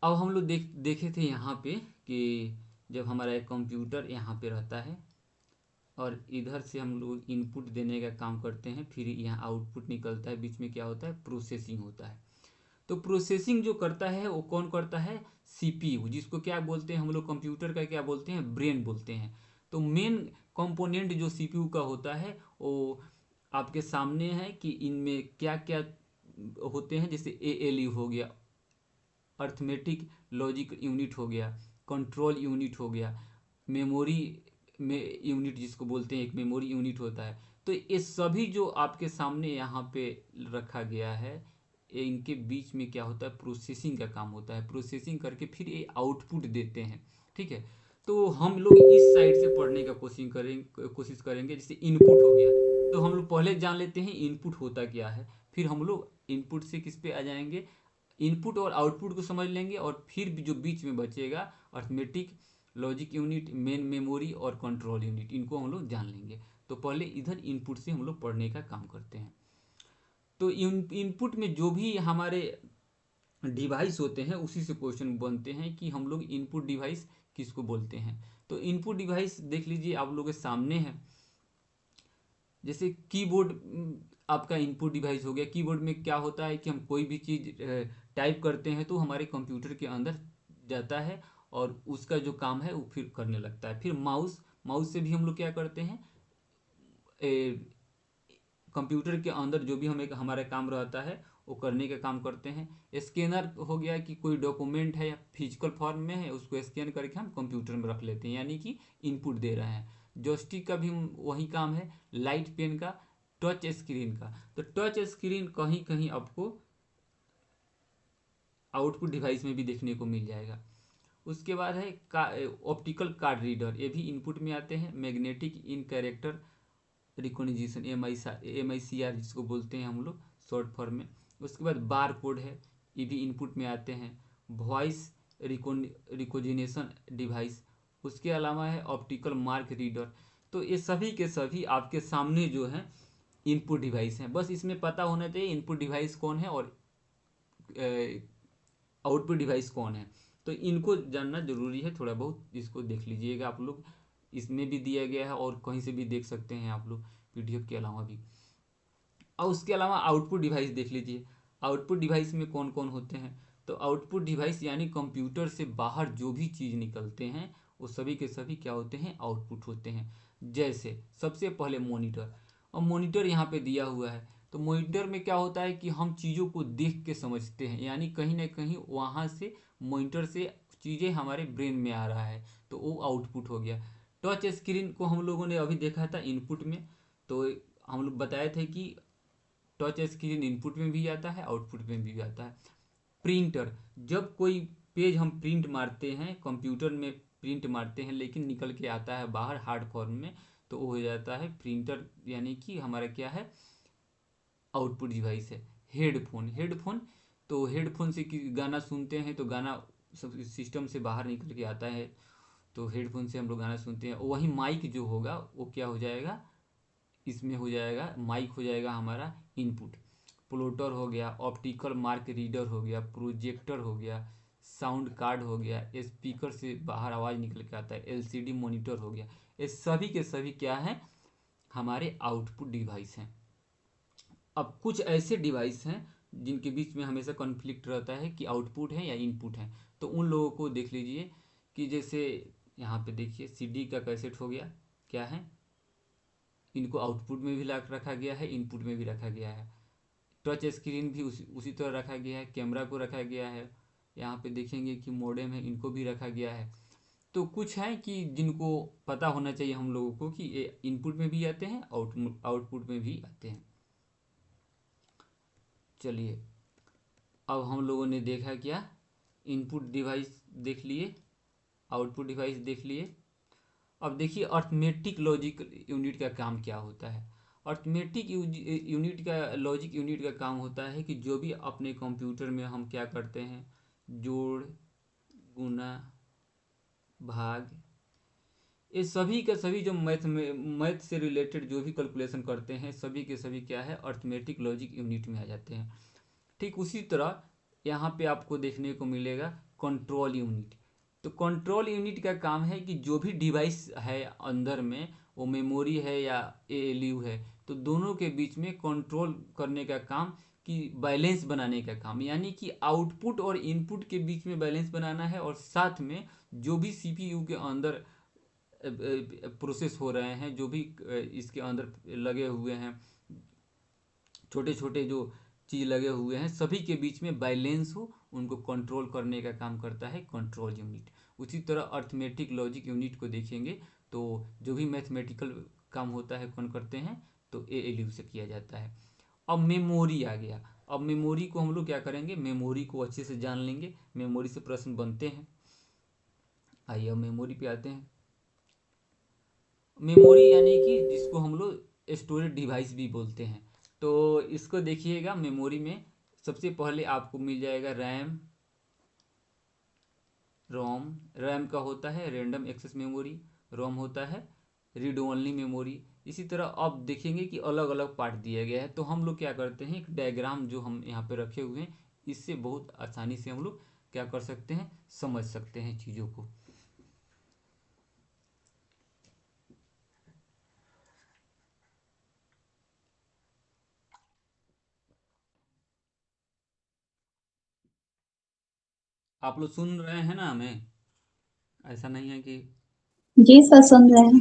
अब हम लोग देखे थे यहाँ पे कि जब हमारा एक कंप्यूटर यहाँ पे रहता है और इधर से हम लोग इनपुट देने का काम करते हैं, फिर यहाँ आउटपुट निकलता है, बीच में क्या होता है, प्रोसेसिंग होता है। तो प्रोसेसिंग जो करता है वो कौन करता है, सीपीयू, जिसको क्या बोलते हैं हम लोग कंप्यूटर का क्या बोलते हैं, ब्रेन बोलते हैं। तो मेन कंपोनेंट जो सीपीयू का होता है वो आपके सामने है कि इनमें क्या क्या होते हैं, जैसे एएलयू हो गया, अर्थमेटिक लॉजिक यूनिट हो गया, कंट्रोल यूनिट हो गया, मेमोरी में यूनिट जिसको बोलते हैं, एक मेमोरी यूनिट होता है। तो ये सभी जो आपके सामने यहाँ पे रखा गया है, इनके बीच में क्या होता है, प्रोसेसिंग का काम होता है। प्रोसेसिंग करके फिर ये आउटपुट देते हैं, ठीक है। तो हम लोग इस साइड से पढ़ने का कोशिश करेंगे। जैसे इनपुट हो गया, तो हम लोग पहले जान लेते हैं इनपुट होता क्या है, फिर हम लोग इनपुट से किस पे आ जाएंगे, इनपुट और आउटपुट को समझ लेंगे, और फिर भी जो बीच में बचेगा arithmetic, logic unit, main memory और कंट्रोल यूनिट, इनको हम लोग जान लेंगे। तो पहले इधर इनपुट से हम लोग पढ़ने का काम करते हैं। तो इनपुट में जो भी हमारे डिवाइस होते हैं उसी से क्वेश्चन बनते हैं कि हम लोग इनपुट डिवाइस किसको बोलते हैं। तो इनपुट डिवाइस देख लीजिए आप लोगों के सामने है। जैसे कीबोर्ड आपका इनपुट डिवाइस हो गया। कीबोर्ड में क्या होता है कि हम कोई भी चीज़ टाइप करते हैं तो हमारे कंप्यूटर के अंदर जाता है और उसका जो काम है वो फिर करने लगता है। फिर माउस से भी हम लोग क्या करते हैं, कंप्यूटर के अंदर जो भी हमें हमारा काम रहता है वो करने का काम करते हैं। स्कैनर हो गया कि कोई डॉक्यूमेंट है या फिजिकल फॉर्म में है, उसको स्कैन करके हम कंप्यूटर में रख लेते हैं, यानी कि इनपुट दे रहे हैं। जॉयस्टिक का भी वही काम है, लाइट पेन का, टच स्क्रीन का। तो टच स्क्रीन कहीं कहीं आपको आउटपुट डिवाइस में भी देखने को मिल जाएगा। उसके बाद है ऑप्टिकल कार्ड रीडर, ये भी इनपुट में आते हैं। मैग्नेटिक इन कैरेक्टर रिकॉग्निशन, MICR जिसको बोलते हैं हम लोग शॉर्ट फॉर्म में। उसके बाद बार कोड है, ये भी इनपुट में आते हैं। वॉइस रिकॉग्निशन डिवाइस, उसके अलावा है ऑप्टिकल मार्क रीडर। तो ये सभी के सभी आपके सामने जो है इनपुट डिवाइस हैं। बस इसमें पता होना चाहिए इनपुट डिवाइस कौन है और आउटपुट डिवाइस कौन है। तो इनको जानना जरूरी है, थोड़ा बहुत इसको देख लीजिएगा आप लोग। इसमें भी दिया गया है और कहीं से भी देख सकते हैं आप लोग PDF के अलावा भी। और उसके अलावा आउटपुट डिवाइस देख लीजिए। आउटपुट डिवाइस में कौन कौन होते हैं, तो आउटपुट डिवाइस यानी कंप्यूटर से बाहर जो भी चीज़ निकलते हैं वो सभी के सभी क्या होते हैं, आउटपुट होते हैं। जैसे सबसे पहले मॉनिटर, और मॉनिटर यहाँ पे दिया हुआ है। तो मॉनिटर में क्या होता है कि हम चीज़ों को देख के समझते हैं, यानी कहीं ना कहीं वहाँ से मॉनिटर से चीज़ें हमारे ब्रेन में आ रहा है, तो वो आउटपुट हो गया। टच स्क्रीन को हम लोगों ने अभी देखा था इनपुट में, तो हम लोग बताए थे कि टच स्क्रीन इनपुट में भी आता है आउटपुट में भी आता है। प्रिंटर, जब कोई पेज हम प्रिंट मारते हैं, कंप्यूटर में प्रिंट मारते हैं लेकिन निकल के आता है बाहर हार्ड फॉर्म में, तो वो हो जाता है प्रिंटर, यानी कि हमारा क्या है, आउटपुट डिवाइस है। हेडफोन तो हेडफोन से गाना सुनते हैं तो गाना सब सिस्टम से बाहर निकल के आता है, तो हेडफोन से हम लोग गाना सुनते हैं। वही माइक जो होगा वो क्या हो जाएगा, इसमें हो जाएगा, माइक हो जाएगा हमारा इनपुट। प्लोटर हो गया, ऑप्टिकल मार्क रीडर हो गया, प्रोजेक्टर हो गया, साउंड कार्ड हो गया, स्पीकर से बाहर आवाज़ निकल के आता है, LCD मॉनिटर हो गया। ये सभी के सभी क्या है, हमारे आउटपुट डिवाइस हैं। अब कुछ ऐसे डिवाइस हैं जिनके बीच में हमेशा कॉन्फ्लिक्ट रहता है कि आउटपुट है या इनपुट है। तो उन लोगों को देख लीजिए कि जैसे यहाँ पे देखिए CD का कैसेट हो गया, क्या है, इनको आउटपुट में भी रखा गया है, इनपुट में भी रखा गया है। टच स्क्रीन भी उसी तरह रखा गया है, कैमरा को रखा गया है। यहाँ पे देखेंगे कि मॉडेम है, इनको भी रखा गया है। तो कुछ है कि जिनको पता होना चाहिए हम लोगों को कि ये इनपुट में भी आते हैं, आउटपुट में भी आते हैं। चलिए, अब हम लोगों ने देखा क्या, इनपुट डिवाइस देख लिए, आउटपुट डिवाइस देख लिए। अब देखिए अर्थमेटिक लॉजिक यूनिट का काम क्या होता है। अर्थमेटिक यूनिट का, लॉजिक यूनिट का काम होता है कि जो भी अपने कंप्यूटर में हम क्या करते हैं, जोड़, गुना, भाग, ये सभी के सभी जो मैथ से रिलेटेड जो भी कैलकुलेशन करते हैं, सभी के सभी क्या है, अर्थमेटिक लॉजिक यूनिट में आ जाते हैं। ठीक उसी तरह यहाँ पे आपको देखने को मिलेगा कंट्रोल यूनिट। तो कंट्रोल यूनिट का काम है कि जो भी डिवाइस है अंदर में, वो मेमोरी है या ALU है, तो दोनों के बीच में कंट्रोल करने का काम, कि बैलेंस बनाने का काम, यानी कि आउटपुट और इनपुट के बीच में बैलेंस बनाना है। और साथ में जो भी CPU के अंदर प्रोसेस हो रहे हैं, जो भी इसके अंदर लगे हुए हैं, छोटे छोटे जो चीज़ लगे हुए हैं, सभी के बीच में बैलेंस हो, उनको कंट्रोल करने का काम करता है कंट्रोल यूनिट। उसी तरह अर्थमेटिक लॉजिक यूनिट को देखेंगे तो जो भी मैथमेटिकल काम होता है कौन करते हैं, तो ALU से किया जाता है। अब मेमोरी आ गया। अब मेमोरी को हम लोग क्या करेंगे, मेमोरी को अच्छे से जान लेंगे। मेमोरी से प्रश्न बनते हैं। आइए अब मेमोरी पे आते हैं। मेमोरी यानी कि जिसको हम लोग स्टोरेज डिवाइस भी बोलते हैं। तो इसको देखिएगा, मेमोरी में सबसे पहले आपको मिल जाएगा रैम, रोम। रैम का होता है रैंडम एक्सेस मेमोरी, रोम होता है रीड ओनली मेमोरी। इसी तरह अब देखेंगे कि अलग अलग पार्ट दिया गया है। तो हम लोग क्या करते हैं, एक डायग्राम जो हम यहाँ पे रखे हुए हैं, इससे बहुत आसानी से हम लोग क्या कर सकते हैं, समझ सकते हैं चीज़ों को। आप लोग सुन रहे हैं ना हमें? ऐसा नहीं है कि जी सर, सुन रहे हैं।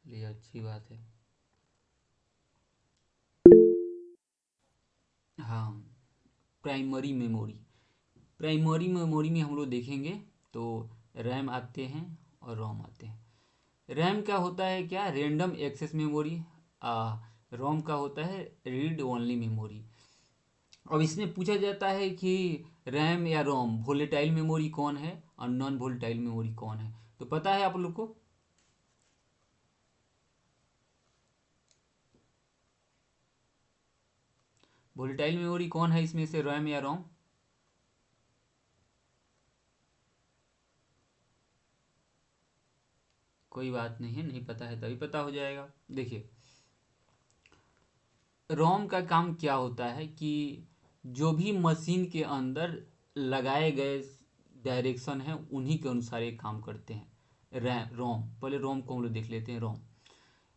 ये अच्छी बात है। हाँ, प्राइमरी मेमोरी। प्राइमरी मेमोरी में हम लोग देखेंगे तो रैम आते हैं और रोम आते हैं। रैम का होता है क्या, रैंडम एक्सेस मेमोरी। रोम का होता है रीड ओनली मेमोरी। अब इसमें पूछा जाता है कि रैम या रोम वोलेटाइल मेमोरी कौन है और नॉन वोलेटाइल मेमोरी कौन है। तो पता है आप लोग को? वोलेटाइल मेमोरी कौन है इसमें से, रैम या रोम? कोई बात नहीं है, नहीं पता है तभी पता हो जाएगा। देखिए, रोम का काम क्या होता है कि जो भी मशीन के अंदर लगाए गए डायरेक्शन है उन्हीं के अनुसार ये काम करते हैं। रोम, पहले रोम को हम लोग देख लेते हैं। रोम,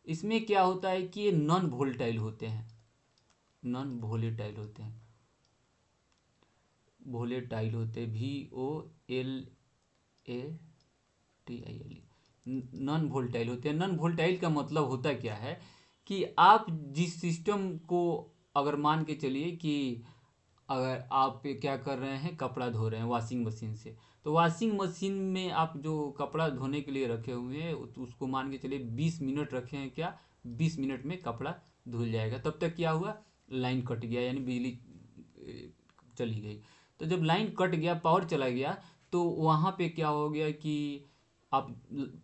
इसमें क्या होता है कि ये नॉन वोलेटाइल होते हैं। नॉन वोलेटाइल होते हैं, वोलेटाइल होते, VOLATILE, नॉन वोलेटाइल होते हैं। नॉन वोलेटाइल का मतलब होता क्या है कि आप जिस सिस्टम को, अगर मान के चलिए कि अगर आप क्या कर रहे हैं, कपड़ा धो रहे हैं वॉशिंग मशीन से, तो वॉशिंग मशीन में आप जो कपड़ा धोने के लिए रखे हुए हैं तो उसको मान के चलिए 20 मिनट रखे हैं, क्या 20 मिनट में कपड़ा धुल जाएगा। तब तक क्या हुआ, लाइन कट गया, यानी बिजली चली गई। तो जब लाइन कट गया, पावर चला गया, तो वहाँ पे क्या हो गया कि आप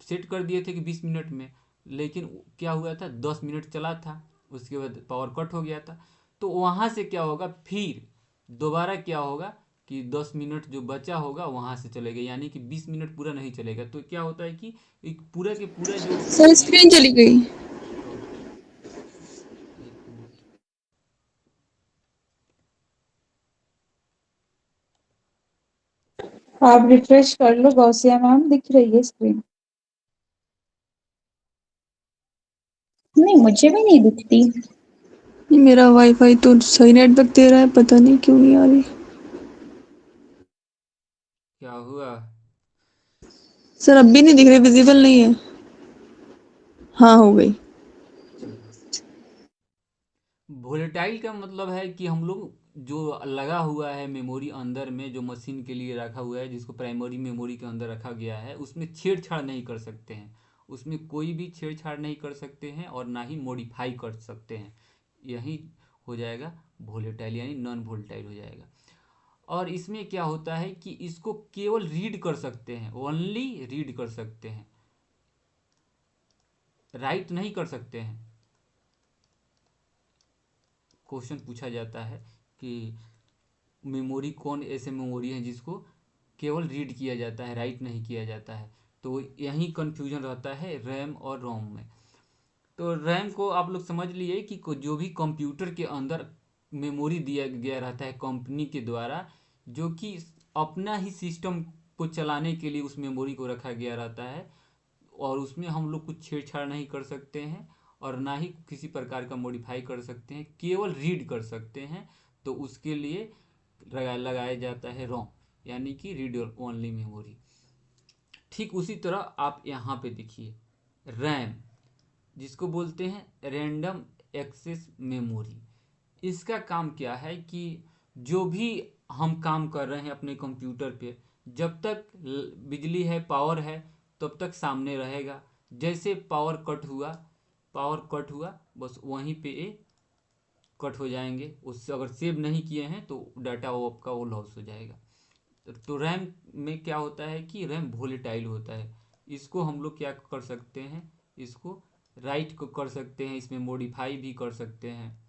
सेट कर दिए थे कि 20 मिनट में, लेकिन क्या हुआ था, 10 मिनट चला था, उसके बाद पावर कट हो गया था। तो वहाँ से क्या होगा, फिर दोबारा क्या होगा कि 10 मिनट जो बचा होगा वहाँ से चलेगा, यानी कि 20 मिनट पूरा नहीं चलेगा। तो क्या होता है कि एक पूरा के पूरा जो सर स्क्रीन चली गई। ओके, एक मिनट। आप रिफ्रेश कर लो, गौसिया मैम दिख रही है स्क्रीन। नहीं, मुझे भी नहीं दिखती। ये मेरा वाईफाई तो सही नेटवर्क दे रहा है, पता नहीं क्यों नहीं आ रही। क्या हुआ? सर अब भी नहीं दिख रही, विजिबल नहीं है। हाँ, हो गई। चलिए, वोलेटाइल का मतलब है कि हम लोग जो लगा हुआ है मेमोरी अंदर में, जो मशीन के लिए रखा हुआ है, जिसको प्राइमरी मेमोरी के अंदर रखा गया है, उसमें छेड़छाड़ नहीं कर सकते हैं। उसमें कोई भी छेड़छाड़ नहीं कर सकते हैं और ना ही मॉडिफाई कर सकते हैं। यही हो जाएगा वोलेटाइल, यानी नॉन वोलेटाइल हो जाएगा। और इसमें क्या होता है कि इसको केवल रीड कर सकते हैं, ओनली रीड कर सकते हैं, राइट नहीं कर सकते हैं। क्वेश्चन पूछा जाता है कि मेमोरी कौन ऐसे मेमोरी है जिसको केवल रीड किया जाता है, राइट नहीं किया जाता है। तो यही कन्फ्यूजन रहता है रैम और रोम में। तो रैम को आप लोग समझ लिए कि जो भी कंप्यूटर के अंदर मेमोरी दिया गया रहता है कंपनी के द्वारा, जो कि अपना ही सिस्टम को चलाने के लिए उस मेमोरी को रखा गया रहता है, और उसमें हम लोग कुछ छेड़छाड़ नहीं कर सकते हैं और ना ही किसी प्रकार का मॉडिफाई कर सकते हैं, केवल रीड कर सकते हैं। तो उसके लिए लगाया जाता है रोम, यानी कि रीड ओनली मेमोरी। ठीक उसी तरह आप यहाँ पे देखिए, रैम, जिसको बोलते हैं रैंडम एक्सेस मेमोरी। इसका काम क्या है कि जो भी हम काम कर रहे हैं अपने कंप्यूटर पे, जब तक बिजली है, पावर है, तब तक सामने रहेगा। जैसे पावर कट हुआ, बस वहीं पे ये कट हो जाएंगे। उससे अगर सेव नहीं किए हैं तो डाटा वो आपका वो लॉस हो जाएगा। तो रैम में क्या होता है कि रैम वोलेटाइल होता है। इसको हम लोग क्या कर सकते हैं, इसको राइट को कर सकते हैं, इसमें मॉडिफाई भी कर सकते हैं।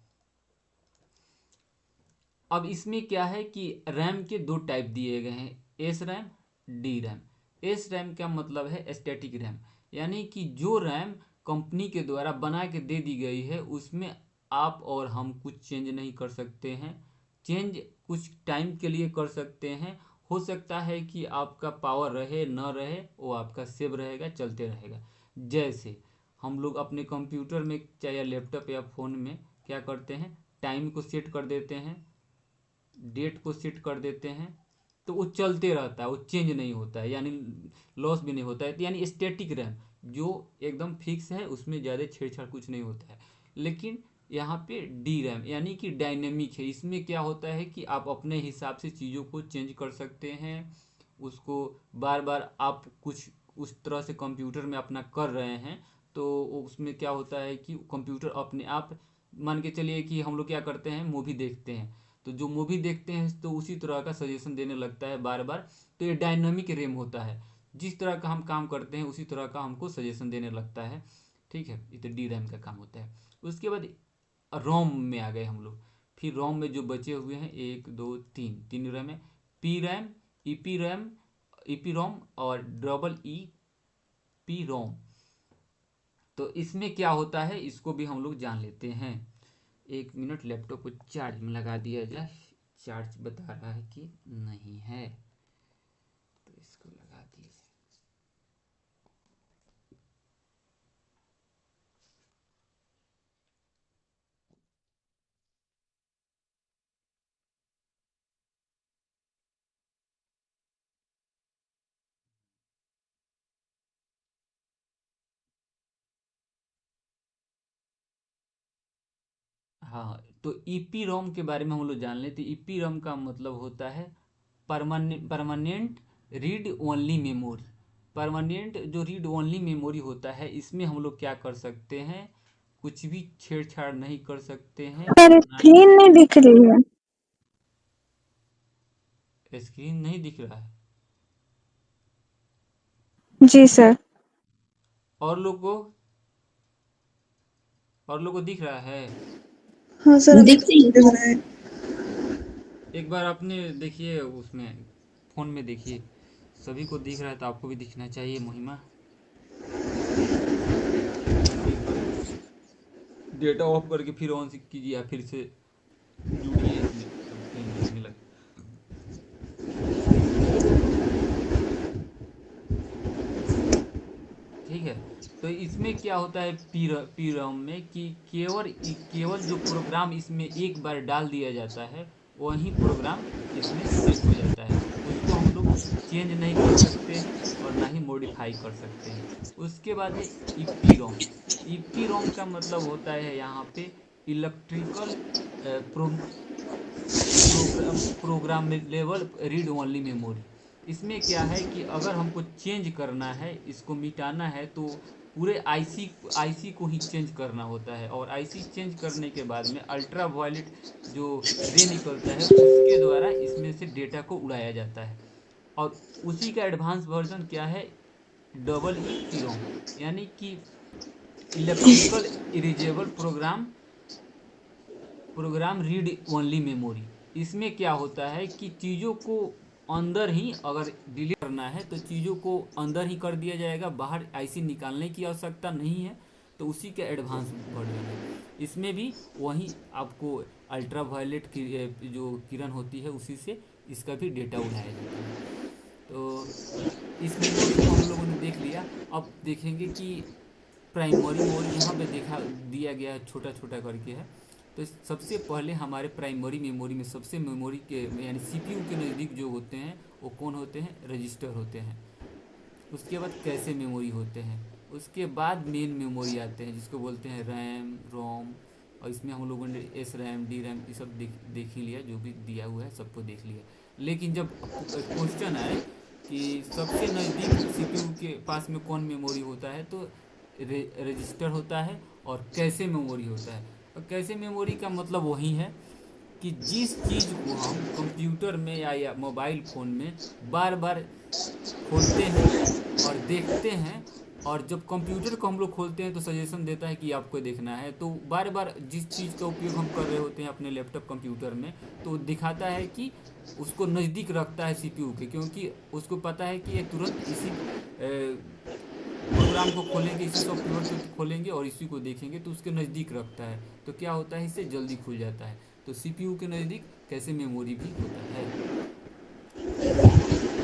अब इसमें क्या है कि रैम के दो टाइप दिए गए हैं, S RAM, D RAM. S RAM का मतलब है स्टैटिक रैम, यानी कि जो रैम कंपनी के द्वारा बना के दे दी गई है उसमें आप और हम कुछ चेंज नहीं कर सकते हैं। चेंज कुछ टाइम के लिए कर सकते हैं, हो सकता है कि आपका पावर रहे न रहे, वो आपका सेव रहेगा, चलते रहेगा। जैसे हम लोग अपने कंप्यूटर में चाहे लैपटॉप या फ़ोन में क्या करते हैं, टाइम को सेट कर देते हैं, डेट को सेट कर देते हैं, तो वो चलते रहता है, वो चेंज नहीं होता है, यानी लॉस भी नहीं होता है। तो यानी स्टैटिक रैम जो एकदम फिक्स है, उसमें ज़्यादा छेड़छाड़ कुछ नहीं होता है। लेकिन यहाँ पे डी रैम यानी कि डायनेमिक है, इसमें क्या होता है कि आप अपने हिसाब से चीज़ों को चेंज कर सकते हैं। उसको बार बार आप कुछ उस तरह से कंप्यूटर में अपना कर रहे हैं तो उसमें क्या होता है कि कंप्यूटर अपने आप, मान के चलिए कि हम लोग क्या करते हैं, मूवी देखते हैं, तो जो मूवी देखते हैं तो उसी तरह का सजेशन देने लगता है बार बार। तो ये डायनामिक रैम होता है, जिस तरह का हम काम करते हैं उसी तरह का हमको सजेशन देने लगता है। ठीक है, ये तो डी रैम का काम होता है। उसके बाद रोम में आ गए हम लोग। फिर रोम में जो बचे हुए हैं, एक दो तीन, तीन रैम है, P RAM, EP RAM, EP ROM और डबल ई पी रोम। तो इसमें क्या होता है इसको भी हम लोग जान लेते हैं। एक मिनट, लैपटॉप को चार्ज में लगा दिया जाए, चार्ज बता रहा है कि नहीं है, तो इसको लगा दिया जाए। हाँ, तो ईपी रोम के बारे में हम लोग जान लेते। ईपी रोम का मतलब होता है permanent read only memory. Permanent जो रीड ओनली मेमोरी होता है, इसमें हम लोग क्या कर सकते हैं, कुछ भी छेड़छाड़ नहीं कर सकते हैं, सर ना ही। स्क्रीन नहीं दिख रही है। स्क्रीन नहीं दिख रहा है जी सर। और लोग को, और लोग को दिख रहा है? हाँ सर, अभी दिख रही है दिख सर। रहा है। एक बार आपने देखिए उसमें, फोन में देखिए, सभी को दिख रहा है तो आपको भी दिखना चाहिए महिमा। एक बार डेटा ऑफ करके फिर ऑन कीजिए या फिर से जुड़िए इसमें, तब कहीं दिखने लगे। ठीक है, तो इसमें क्या होता है पी रॉम में कि केवल जो प्रोग्राम इसमें एक बार डाल दिया जाता है वही प्रोग्राम इसमें सेट हो जाता है। उसको हम लोग चेंज नहीं कर सकते हैं और ना ही मॉडिफाई कर सकते हैं। उसके बाद है ईपी रोम। ईपी रोम का मतलब होता है यहाँ पे electrical program level read only memory. इसमें क्या है कि अगर हमको चेंज करना है, इसको मिटाना है, तो पूरे आईसी को ही चेंज करना होता है। और आईसी चेंज करने के बाद में अल्ट्रा वायलेट जो रे निकलता है उसके द्वारा इसमें से डेटा को उड़ाया जाता है। और उसी का एडवांस वर्जन क्या है, डबल ई पी रोम, यानी कि electrical erasable program read only memory. इसमें क्या होता है कि चीज़ों को अंदर ही अगर डिलीट करना है तो चीज़ों को अंदर ही कर दिया जाएगा, बाहर आईसी निकालने की आवश्यकता नहीं है। तो उसी का एडवांस वर्जन है। इसमें भी वही आपको अल्ट्रा वायलेट की जो किरण होती है उसी से इसका भी डेटा उठाया जाता है। तो इस मेमोरी को हम लोगों ने देख लिया। अब देखेंगे कि प्राइमरी मोड यहाँ पे देखा दिया गया है, छोटा छोटा करके है। तो सबसे पहले हमारे प्राइमरी मेमोरी में सबसे मेमोरी के यानी सीपीयू के नज़दीक जो होते हैं वो कौन होते हैं, रजिस्टर होते हैं। उसके बाद कैसे मेमोरी होते हैं, उसके बाद मेन मेमोरी आते हैं जिसको बोलते हैं रैम रोम। और इसमें हम लोगों ने एस रैम डी रैम ये सब देख ही लिया, जो भी दिया हुआ है सबको देख लिया। लेकिन जब क्वेश्चन आए कि सबसे नज़दीक सीपीयू के पास में कौन मेमोरी होता है, तो रजिस्टर होता है और कैसे मेमोरी होता है। और कैसे मेमोरी का मतलब वही है कि जिस चीज़ को हम कंप्यूटर में या मोबाइल फ़ोन में बार बार खोलते हैं और देखते हैं, और जब कंप्यूटर को हम लोग खोलते हैं तो सजेशन देता है कि आपको देखना है, तो बार बार जिस चीज़ का उपयोग हम कर रहे होते हैं अपने लैपटॉप कंप्यूटर में, तो दिखाता है कि उसको नज़दीक रखता है सीपीयू के, क्योंकि उसको पता है कि ये तुरंत इसी प्रोग्राम को खोलेंगे, इसी सॉफ्टवेयर को खोलेंगे और इसी को देखेंगे, तो उसके नज़दीक रखता है। तो क्या होता है, इससे जल्दी खुल जाता है। तो सीपीयू के नज़दीक कैसे मेमोरी भी होता है।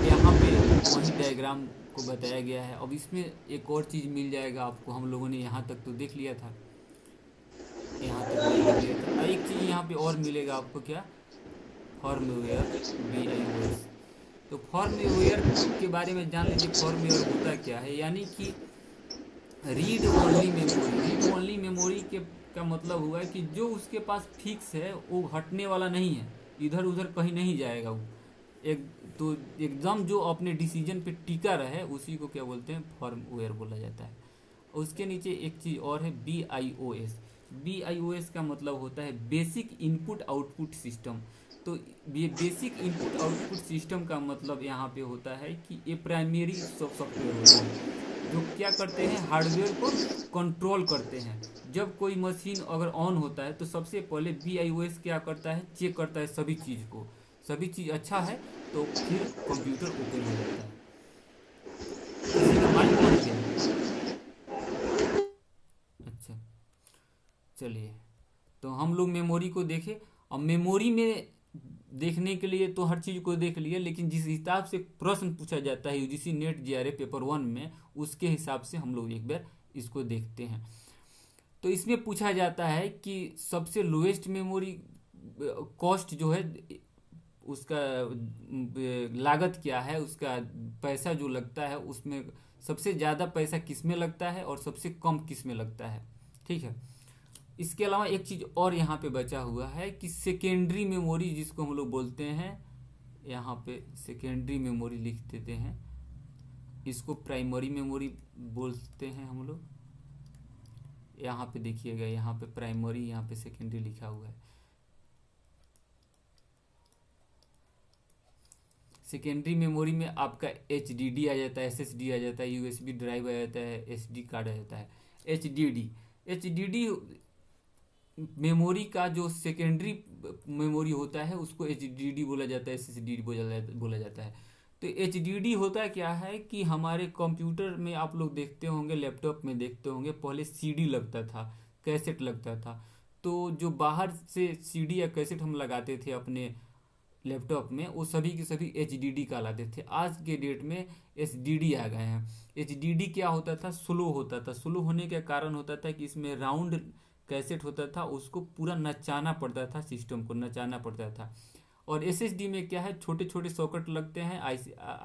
यहाँ पे वही डायग्राम को बताया गया है। अब इसमें एक और चीज़ मिल जाएगा आपको, हम लोगों ने यहाँ तक तो देख लिया था, यहाँ तक देख लिया था। एक चीज़ यहाँ पे और मिलेगा आपको, क्या, फर्मवेयर BIOS। तो फर्मवेयर के बारे में जान लीजिए, फर्मवेयर होता क्या है, यानी कि read only memory. Read only memory के का मतलब हुआ है कि जो उसके पास फिक्स है वो हटने वाला नहीं है, इधर उधर कहीं नहीं जाएगा वो, एक तो एकदम जो अपने डिसीजन पे टिका रहे, उसी को क्या बोलते हैं, फर्मवेयर बोला जाता है। उसके नीचे एक चीज़ और है BIOS। BIOS का मतलब होता है बेसिक इनपुट आउटपुट सिस्टम। तो ये बेसिक इनपुट आउटपुट सिस्टम का मतलब यहाँ पे होता है कि ये प्राइमरी सॉफ्टवेयर होते हैं जो क्या करते हैं, हार्डवेयर को कंट्रोल करते हैं। जब कोई मशीन अगर ऑन होता है तो सबसे पहले BIOS क्या करता है, चेक करता है सभी चीज़ को, सभी चीज़ अच्छा है तो फिर कंप्यूटर ओपन हो जाता है। किसी का माइक बंद गया है? अच्छा, चलिए, तो हम लोग मेमोरी को देखें। अब मेमोरी में देखने के लिए तो हर चीज़ को देख लिए, लेकिन जिस हिसाब से प्रश्न पूछा जाता है UGC नेट JRF पेपर 1 में, उसके हिसाब से हम लोग एक बार इसको देखते हैं। तो इसमें पूछा जाता है कि सबसे लोएस्ट मेमोरी कॉस्ट जो है, उसका लागत क्या है, उसका पैसा जो लगता है, उसमें सबसे ज़्यादा पैसा किस में लगता है और सबसे कम किस में लगता है। ठीक है, इसके अलावा एक चीज़ और यहाँ पे बचा हुआ है कि सेकेंडरी मेमोरी जिसको हम लोग बोलते हैं, यहाँ पे सेकेंडरी मेमोरी लिख देते हैं, इसको प्राइमरी मेमोरी बोलते हैं हम लोग। यहाँ पे देखिएगा, यहाँ पे प्राइमरी, यहाँ पे सेकेंडरी लिखा हुआ है। सेकेंडरी मेमोरी में आपका HDD आ जाता है, SSD आ जाता है, USB ड्राइव आ जाता है, SD कार्ड आ जाता है। HDD मेमोरी का जो सेकेंडरी मेमोरी होता है उसको HDD बोला जाता है, SSD बोला जाता है। तो HDD होता क्या है कि हमारे कंप्यूटर में आप लोग देखते होंगे, लैपटॉप में देखते होंगे, पहले CD लगता था, कैसेट लगता था। तो जो बाहर से CD या कैसेट हम लगाते थे अपने लैपटॉप में, वो सभी के सभी HDD कहलाते थे। आज के डेट में SDD आ गए हैं। HDD क्या होता था, स्लो होता था। स्लो होने का कारण होता था कि इसमें राउंड कैसेट होता था, उसको पूरा नचाना पड़ता था, सिस्टम को नचाना पड़ता था। और SSD में क्या है, छोटे छोटे सॉकेट लगते हैं,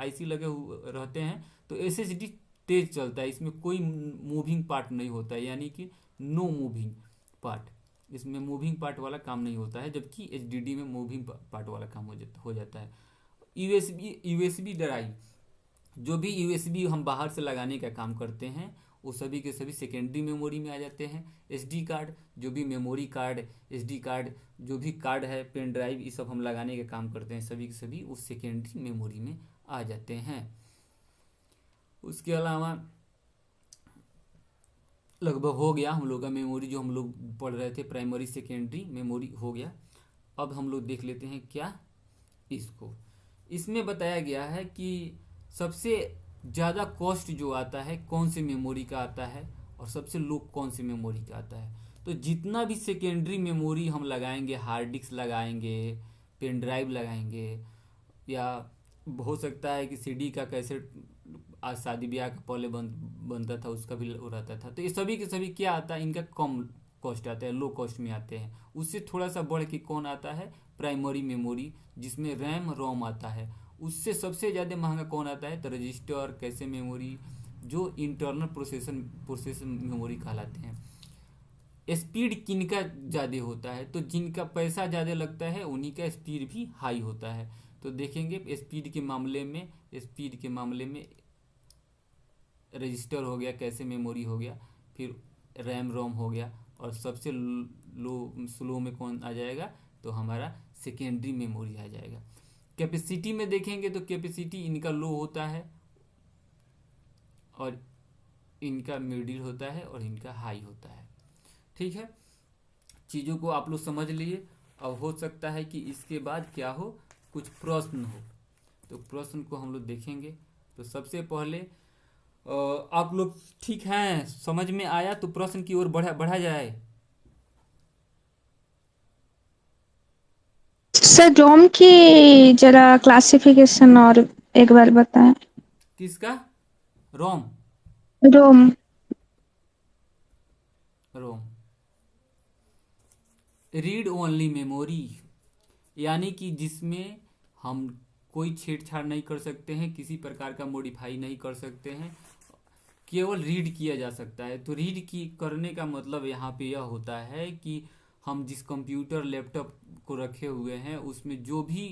IC लगे हुए रहते हैं, तो SSD तेज चलता है, इसमें कोई मूविंग पार्ट नहीं होता है, यानी कि नो मूविंग पार्ट, इसमें मूविंग पार्ट वाला काम नहीं होता है, जबकि HDD में मूविंग पार्ट वाला काम हो जाता है। USB ड्राइव, जो भी USB हम बाहर से लगाने का काम करते हैं, वो सभी के सभी सेकेंडरी मेमोरी में आ जाते हैं। SD कार्ड, जो भी मेमोरी कार्ड, SD कार्ड, जो भी कार्ड है, पेन ड्राइव, ये सब हम लगाने का काम करते हैं, सभी के सभी उस सेकेंडरी मेमोरी में आ जाते हैं। उसके अलावा लगभग हो गया हम लोग का मेमोरी, जो हम लोग पढ़ रहे थे, प्राइमरी सेकेंडरी मेमोरी हो गया। अब हम लोग देख लेते हैं क्या, इसको, इसमें बताया गया है कि सबसे ज़्यादा कॉस्ट जो आता है कौन से मेमोरी का आता है और सबसे लो कौन से मेमोरी का आता है। तो जितना भी सेकेंडरी मेमोरी हम लगाएंगे, हार्ड डिस्क लगाएंगे, पेन ड्राइव लगाएंगे, या हो सकता है कि CD का कैसेट आज शादी ब्याह का पहले बनता था, उसका भी वो रहता था, तो ये सभी के सभी क्या आता है, इनका कम कॉस्ट आता है, लो कॉस्ट में आते हैं। उससे थोड़ा सा बढ़ के कौन आता है, प्राइमरी मेमोरी, जिसमें रैम रोम आता है। उससे सबसे ज़्यादा महंगा कौन आता है, तो रजिस्टर, कैसे मेमोरी, जो इंटरनल प्रोसेसर मेमोरी कहलाते हैं। स्पीड किनका ज़्यादा होता है, तो जिनका पैसा ज़्यादा लगता है उन्हीं का स्पीड भी हाई होता है। तो देखेंगे स्पीड के मामले में रजिस्टर हो गया, कैसे मेमोरी हो गया, फिर रैम रोम हो गया, और सबसे लो स्लो में कौन आ जाएगा, तो हमारा सेकेंडरी मेमोरी आ जाएगा। कैपेसिटी में देखेंगे तो कैपेसिटी इनका लो होता है और इनका मिडिल होता है और इनका हाई होता है। ठीक है, चीज़ों को आप लोग समझ लिए। अब हो सकता है कि इसके बाद क्या हो, कुछ प्रश्न हो, तो प्रश्न को हम लोग देखेंगे। तो सबसे पहले आप लोग ठीक हैं, समझ में आया तो प्रश्न की ओर बढ़ा जाए। सर रोम की जरा क्लासिफिकेशन और एक बार बताएं। किसका? रोम। रोम। रोम रीड ओनली मेमोरी, यानी कि जिसमें हम कोई छेड़छाड़ नहीं कर सकते हैं, किसी प्रकार का मॉडिफाई नहीं कर सकते हैं, केवल रीड किया जा सकता है। तो रीड की करने का मतलब यहाँ पे यह होता है कि हम जिस कंप्यूटर लैपटॉप को रखे हुए हैं उसमें जो भी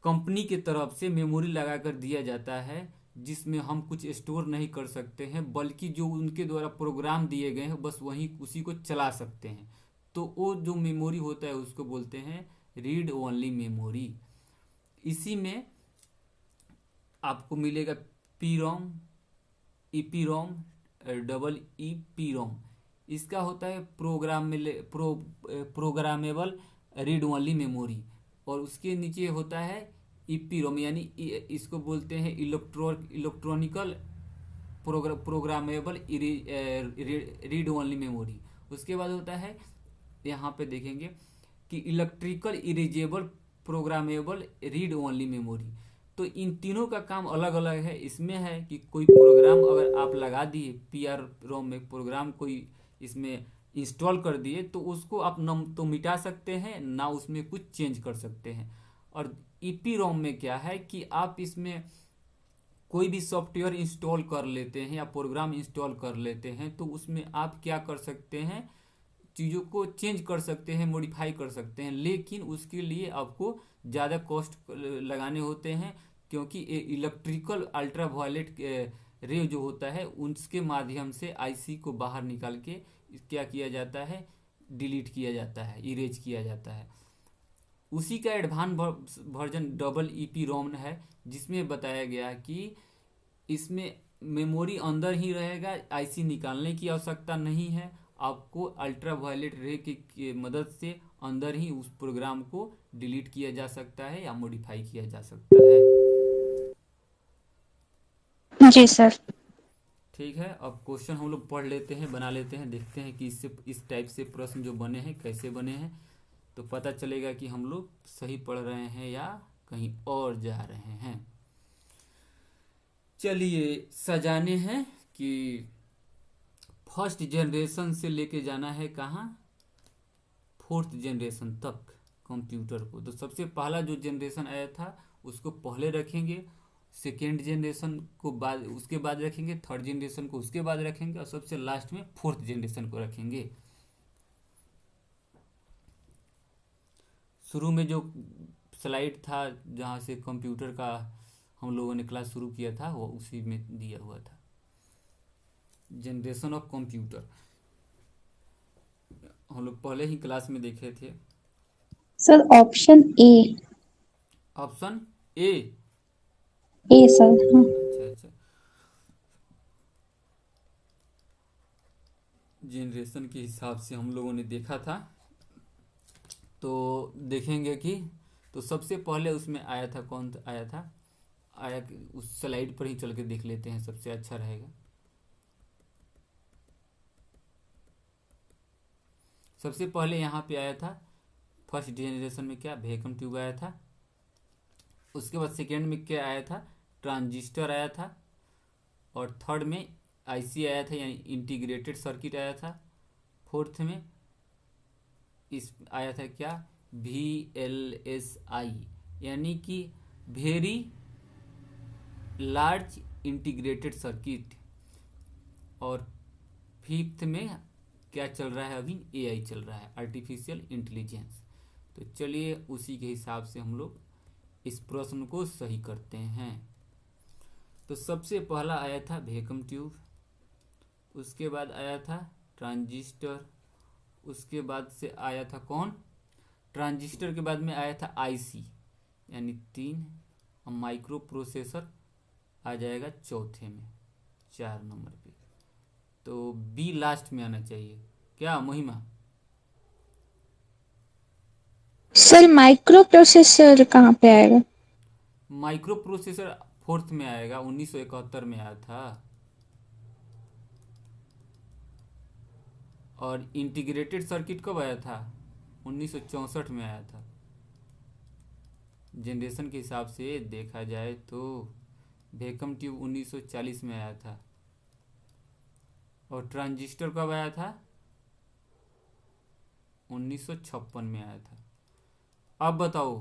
कंपनी की तरफ से मेमोरी लगा कर दिया जाता है, जिसमें हम कुछ स्टोर नहीं कर सकते हैं, बल्कि जो उनके द्वारा प्रोग्राम दिए गए हैं बस वही उसी को चला सकते हैं, तो वो जो मेमोरी होता है उसको बोलते हैं रीड ओनली मेमोरी। इसी में आपको मिलेगा पी रोम, ईपी रोम, डबल ई पी रोम। इसका होता है प्रोग्रामेबल रीड ओनली मेमोरी, और उसके नीचे होता है ईपी रोम, यानी इसको बोलते हैं electronical programmable read only memory. उसके बाद होता है, यहाँ पे देखेंगे कि electrical erasable programmable read only memory. तो इन तीनों का काम अलग अलग है। इसमें है कि कोई प्रोग्राम अगर आप लगा दिए पीआर रोम में, प्रोग्राम कोई इसमें इंस्टॉल कर दिए, तो उसको आप न तो मिटा सकते हैं ना उसमें कुछ चेंज कर सकते हैं। और ईपी रोम में क्या है कि आप इसमें कोई भी सॉफ्टवेयर इंस्टॉल कर लेते हैं या प्रोग्राम इंस्टॉल कर लेते हैं, तो उसमें आप क्या कर सकते हैं, चीज़ों को चेंज कर सकते हैं, मॉडिफाई कर सकते हैं, लेकिन उसके लिए आपको ज़्यादा कॉस्ट लगाने होते हैं, क्योंकि इलेक्ट्रिकल अल्ट्रा वायलेट रे जो होता है उसके माध्यम से आईसी को बाहर निकाल के क्या किया जाता है, डिलीट किया जाता है, इरेज किया जाता है। उसी का एडवांस वर्जन डबल ईपी रोम है, जिसमें बताया गया कि इसमें मेमोरी अंदर ही रहेगा, आईसी निकालने की आवश्यकता नहीं है, आपको अल्ट्रा वायलेट रे की मदद से अंदर ही उस प्रोग्राम को डिलीट किया जा सकता है या मॉडिफाई किया जा सकता है। जी सर। ठीक है, अब क्वेश्चन हम लोग पढ़ लेते हैं, बना लेते हैं, देखते हैं कि इससे इस टाइप से प्रश्न जो बने हैं कैसे बने हैं, तो पता चलेगा कि हम लोग सही पढ़ रहे हैं या कहीं और जा रहे हैं। चलिए सजाने हैं कि फर्स्ट जनरेशन से लेके जाना है कहाँ, फोर्थ जनरेशन तक कंप्यूटर को। तो सबसे पहला जो जनरेशन आया था उसको पहले रखेंगे, सेकेंड जनरेशन को बाद, उसके बाद रखेंगे, थर्ड जनरेशन को उसके बाद रखेंगे, और सबसे लास्ट में फोर्थ जनरेशन को रखेंगे। शुरू में जो स्लाइड था जहाँ से कंप्यूटर का हम लोगों ने क्लास शुरू किया था वो उसी में दिया हुआ था, जनरेशन ऑफ कंप्यूटर हम लोग पहले ही क्लास में देखे थे। Sir option A. Option A. A sir, हाँ। अच्छा, जनरेशन के हिसाब से हम लोगों ने देखा था, तो देखेंगे कि तो सबसे पहले उसमें आया था, कौन आया था, आया उस स्लाइड पर ही चल के देख लेते हैं, सबसे अच्छा रहेगा। सबसे पहले यहाँ पे आया था फर्स्ट जनरेशन में क्या, वैक्यूम ट्यूब आया था। उसके बाद सेकेंड में क्या आया था, ट्रांजिस्टर आया था। और थर्ड में आईसी आया था, यानी इंटीग्रेटेड सर्किट आया था। फोर्थ में इस आया था क्या, VLSI, यानी कि वेरी लार्ज इंटीग्रेटेड सर्किट। और फिफ्थ में क्या चल रहा है अभी, AI चल रहा है, आर्टिफिशियल इंटेलिजेंस। तो चलिए उसी के हिसाब से हम लोग इस प्रश्न को सही करते हैं। तो सबसे पहला आया था वैक्यूम ट्यूब, उसके बाद आया था ट्रांजिस्टर, उसके बाद से आया था कौन, ट्रांजिस्टर के बाद में आया था आईसी, यानी 3। और माइक्रो प्रोसेसर आ जाएगा चौथे में, 4 नंबर पे। तो बी लास्ट में आना चाहिए क्या महिमा? सर माइक्रो प्रोसेसर कहाँ पे आएगा? माइक्रो प्रोसेसर 4th में आएगा, 1971 में आया था। और इंटीग्रेटेड सर्किट कब आया था? 1964 में आया था। जनरेशन के हिसाब से देखा जाए तो वैक्यूम ट्यूब 1940 में आया था। और ट्रांजिस्टर कब आया था? 1956 में आया था। अब बताओ।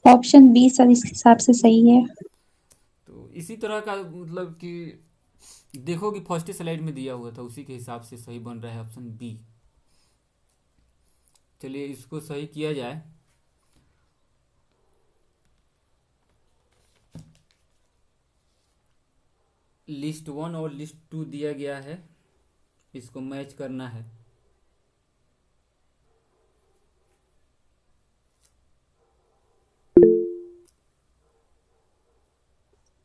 ऑप्शन बी सर इस हिसाब से सही है। तो इसी तरह का मतलब कि देखो कि फर्स्ट स्लाइड में दिया हुआ था, उसी के हिसाब से सही बन रहा है ऑप्शन बी। चलिए इसको सही किया जाए। लिस्ट 1 और लिस्ट 2 दिया गया है, इसको मैच करना है।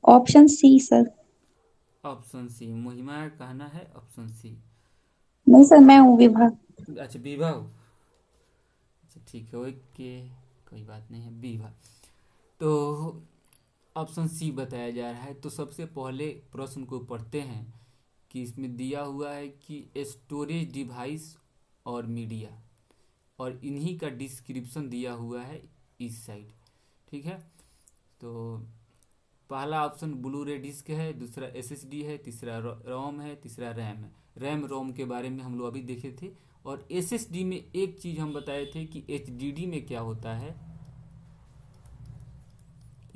Option C sir. Option C, Mahima का कहना है ऑप्शन सी। नहीं सर, मैं हूँ विभा। अच्छा विभा हो, अच्छा ठीक है, ओके कोई बात नहीं है विभा। तो ऑप्शन सी बताया जा रहा है। तो सबसे पहले प्रश्न को पढ़ते हैं कि इसमें दिया हुआ है कि स्टोरेज डिवाइस और मीडिया, और इन्हीं का डिस्क्रिप्शन दिया हुआ है इस साइड। ठीक है, तो पहला ऑप्शन ब्लू रे डिस्क है, दूसरा एसएसडी है, तीसरा रोम है, तीसरा रैम है। रैम रोम के बारे में हम लोग अभी देखे थे। और एसएसडी में एक चीज़ हम बताए थे कि एचडीडी में क्या होता है।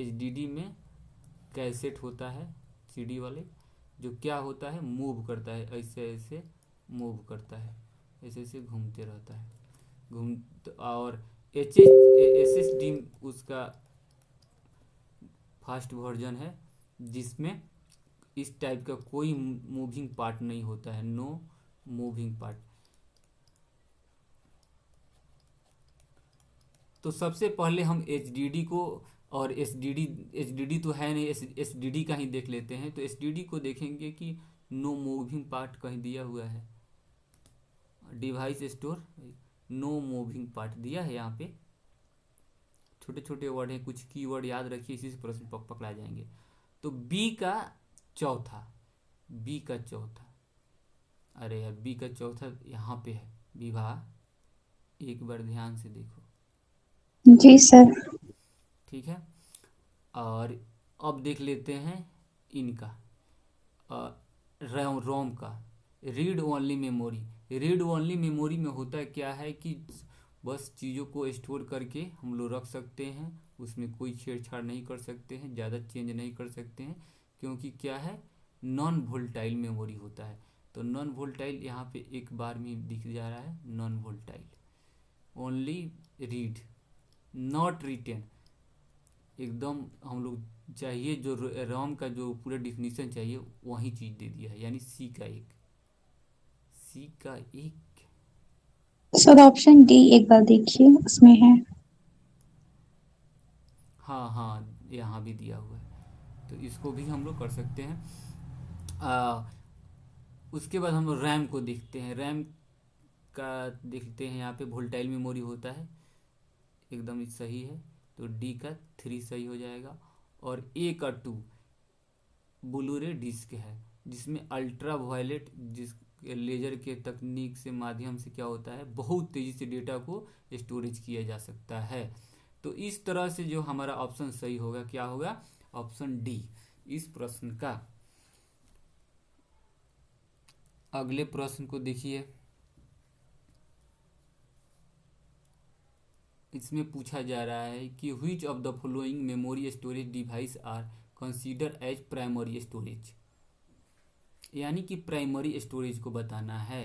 एचडीडी में कैसेट होता है सीडी वाले, जो क्या होता है मूव करता है, ऐसे ऐसे मूव करता है, ऐसे ऐसे घूमते रहता है और एसएसडी उसका फास्ट वर्जन है, जिसमें इस टाइप का कोई मूविंग पार्ट नहीं होता है, नो मूविंग पार्ट। तो सबसे पहले हम एचडीडी को और एचडीडी तो है नहीं, एसडीडी का ही देख लेते हैं। तो एसडीडी को देखेंगे कि नो मूविंग पार्ट कहीं दिया हुआ है, device store no moving part दिया है। यहाँ पे छोटे छोटे वर्ड हैं, कुछ कीवर्ड याद रखिए, इसी से प्रश्न पकड़ा जाएंगे। तो बी का चौथा, बी का चौथा, अरे यार बी का चौथा यहाँ पे है विवाह, एक बार ध्यान से देखो। जी सर। ठीक है, और अब देख लेते हैं इनका रोम का, read only memory. Read only memory में होता क्या है कि बस चीज़ों को स्टोर करके हम लोग रख सकते हैं, उसमें कोई छेड़छाड़ नहीं कर सकते हैं, ज़्यादा चेंज नहीं कर सकते हैं, क्योंकि क्या है नॉन वोल्टाइल मेमोरी होता है। तो नॉन वोल्टाइल यहाँ पे एक बार में दिख जा रहा है, non volatile, only read not written. एकदम हम लोग चाहिए जो रोम का जो पूरा डिफिनीशन चाहिए वही चीज़ दे दिया है, यानी सी का एक, सी का एक। सर ऑप्शन डी एक बार देखिए, उसमें है। हाँ हाँ यहाँ भी दिया हुआ है, तो इसको भी हम लोग कर सकते हैं। उसके बाद हम लोग रैम को देखते हैं। रैम का देखते हैं, यहाँ पे वोल्टाइल मेमोरी होता है, एकदम सही है। तो डी का 3 सही हो जाएगा। और ए का 2 ब्लू रे डिस्क है, जिसमें अल्ट्रा वायलेट जिस लेजर के तकनीक से माध्यम से क्या होता है बहुत तेज़ी से डेटा को स्टोरेज किया जा सकता है। तो इस तरह से जो हमारा ऑप्शन सही होगा क्या होगा, ऑप्शन डी इस प्रश्न का। अगले प्रश्न को देखिए, इसमें पूछा जा रहा है कि which of the following memory storage device are consider as primary storage, यानी कि प्राइमरी स्टोरेज को बताना है।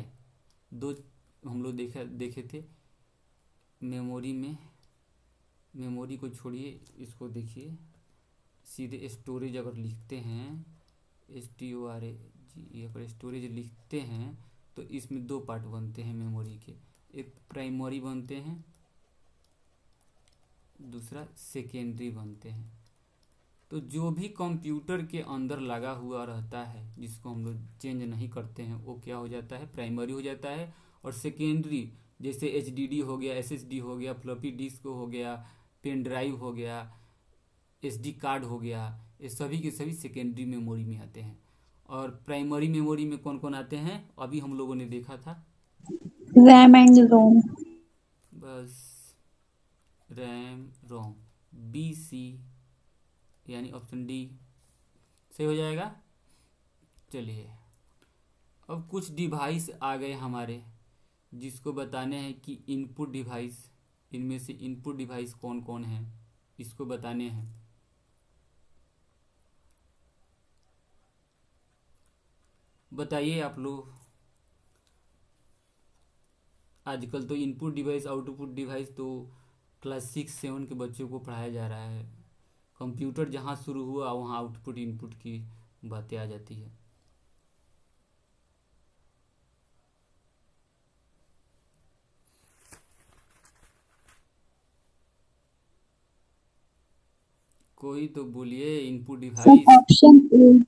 दो हम लोग देखे थे मेमोरी में, मेमोरी को छोड़िए, इसको देखिए, सीधे स्टोरेज अगर लिखते हैं STORAGE, अगर स्टोरेज लिखते हैं तो इसमें दो पार्ट बनते हैं मेमोरी के, एक प्राइमरी बनते हैं, दूसरा सेकेंडरी बनते हैं। तो जो भी कंप्यूटर के अंदर लगा हुआ रहता है जिसको हम लोग चेंज नहीं करते हैं वो क्या हो जाता है, प्राइमरी हो जाता है। और सेकेंडरी जैसे HDD हो गया, SSD हो गया, फ्लॉपी डिस्क हो गया, पेन ड्राइव हो गया, SD कार्ड हो गया, ये सभी के सभी सेकेंडरी मेमोरी में आते हैं। और प्राइमरी मेमोरी में कौन कौन आते हैं अभी हम लोगों ने देखा था, रैम एंड रोम। बस रैम रोम, BC यानी ऑप्शन डी सही हो जाएगा। चलिए अब कुछ डिवाइस आ गए हमारे जिसको बताने हैं कि इनपुट डिवाइस, इनमें से इनपुट डिवाइस कौन कौन है इसको बताने हैं। बताइए आप लोग। आजकल तो इनपुट डिवाइस आउटपुट डिवाइस तो क्लास 6-7 के बच्चों को पढ़ाया जा रहा है। कंप्यूटर जहाँ शुरू हुआ वहाँ आउटपुट इनपुट की बातें आ जाती है। कोई तो बोलिए input sir device. Option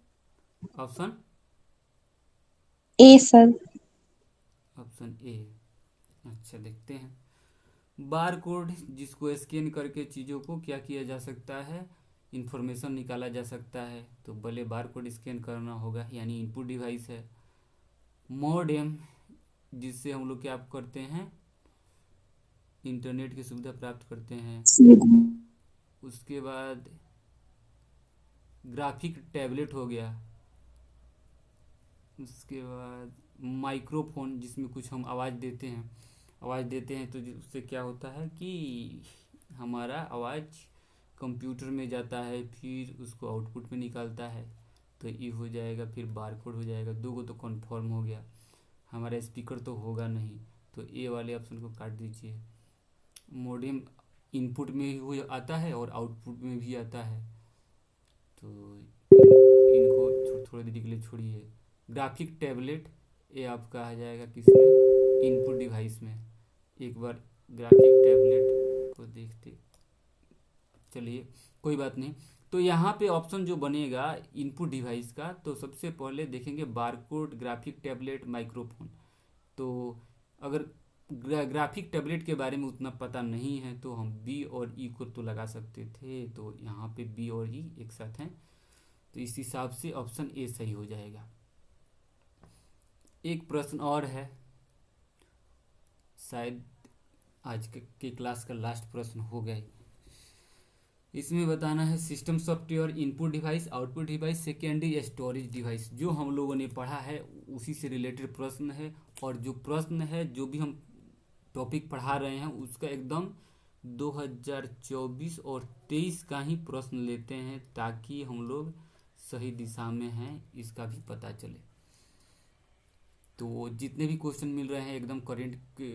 option A sir. Option A. अच्छा देखते हैं। बार कोड जिसको स्कैन करके चीज़ों को क्या किया जा सकता है, इंफॉर्मेशन निकाला जा सकता है, तो भले बार कोड स्कैन करना होगा यानी इनपुट डिवाइस है। मॉडेम जिससे हम लोग क्या करते हैं, इंटरनेट की सुविधा प्राप्त करते हैं। उसके बाद ग्राफिक टैबलेट हो गया। उसके बाद माइक्रोफोन जिसमें कुछ हम आवाज़ देते हैं तो उससे क्या होता है कि हमारा आवाज़ कंप्यूटर में जाता है, फिर उसको आउटपुट में निकालता है, तो ये हो जाएगा। फिर बारकोड हो जाएगा। दो को तो कन्फर्म हो गया। हमारा स्पीकर तो होगा नहीं, तो ए वाले ऑप्शन को काट दीजिए। मॉडेम इनपुट में ही आता है और आउटपुट में भी आता है, तो इनको थोड़ी देर के लिए छोड़िए। ग्राफिक टैबलेट ये आपका आ जाएगा किसमें, इनपुट डिवाइस में। एक बार ग्राफिक टैबलेट को देखते, चलिए कोई बात नहीं। तो यहाँ पे ऑप्शन जो बनेगा इनपुट डिवाइस का, तो सबसे पहले देखेंगे बारकोड, ग्राफिक टैबलेट, माइक्रोफोन। तो अगर ग्राफिक टैबलेट के बारे में उतना पता नहीं है तो हम बी और ई को तो लगा सकते थे, तो यहाँ पे बी और ई एक साथ हैं, तो इस हिसाब से ऑप्शन ए सही हो जाएगा। एक प्रश्न और है, शायद आज के क्लास का लास्ट प्रश्न हो गए। इसमें बताना है system software, input device, output device, secondary storage device. जो हम लोगों ने पढ़ा है उसी से रिलेटेड प्रश्न है। और जो प्रश्न है, जो भी हम टॉपिक पढ़ा रहे हैं उसका एकदम 2024 और 23 का ही प्रश्न लेते हैं, ताकि हम लोग सही दिशा में हैं इसका भी पता चले। तो जितने भी क्वेश्चन मिल रहे हैं एकदम करेंट के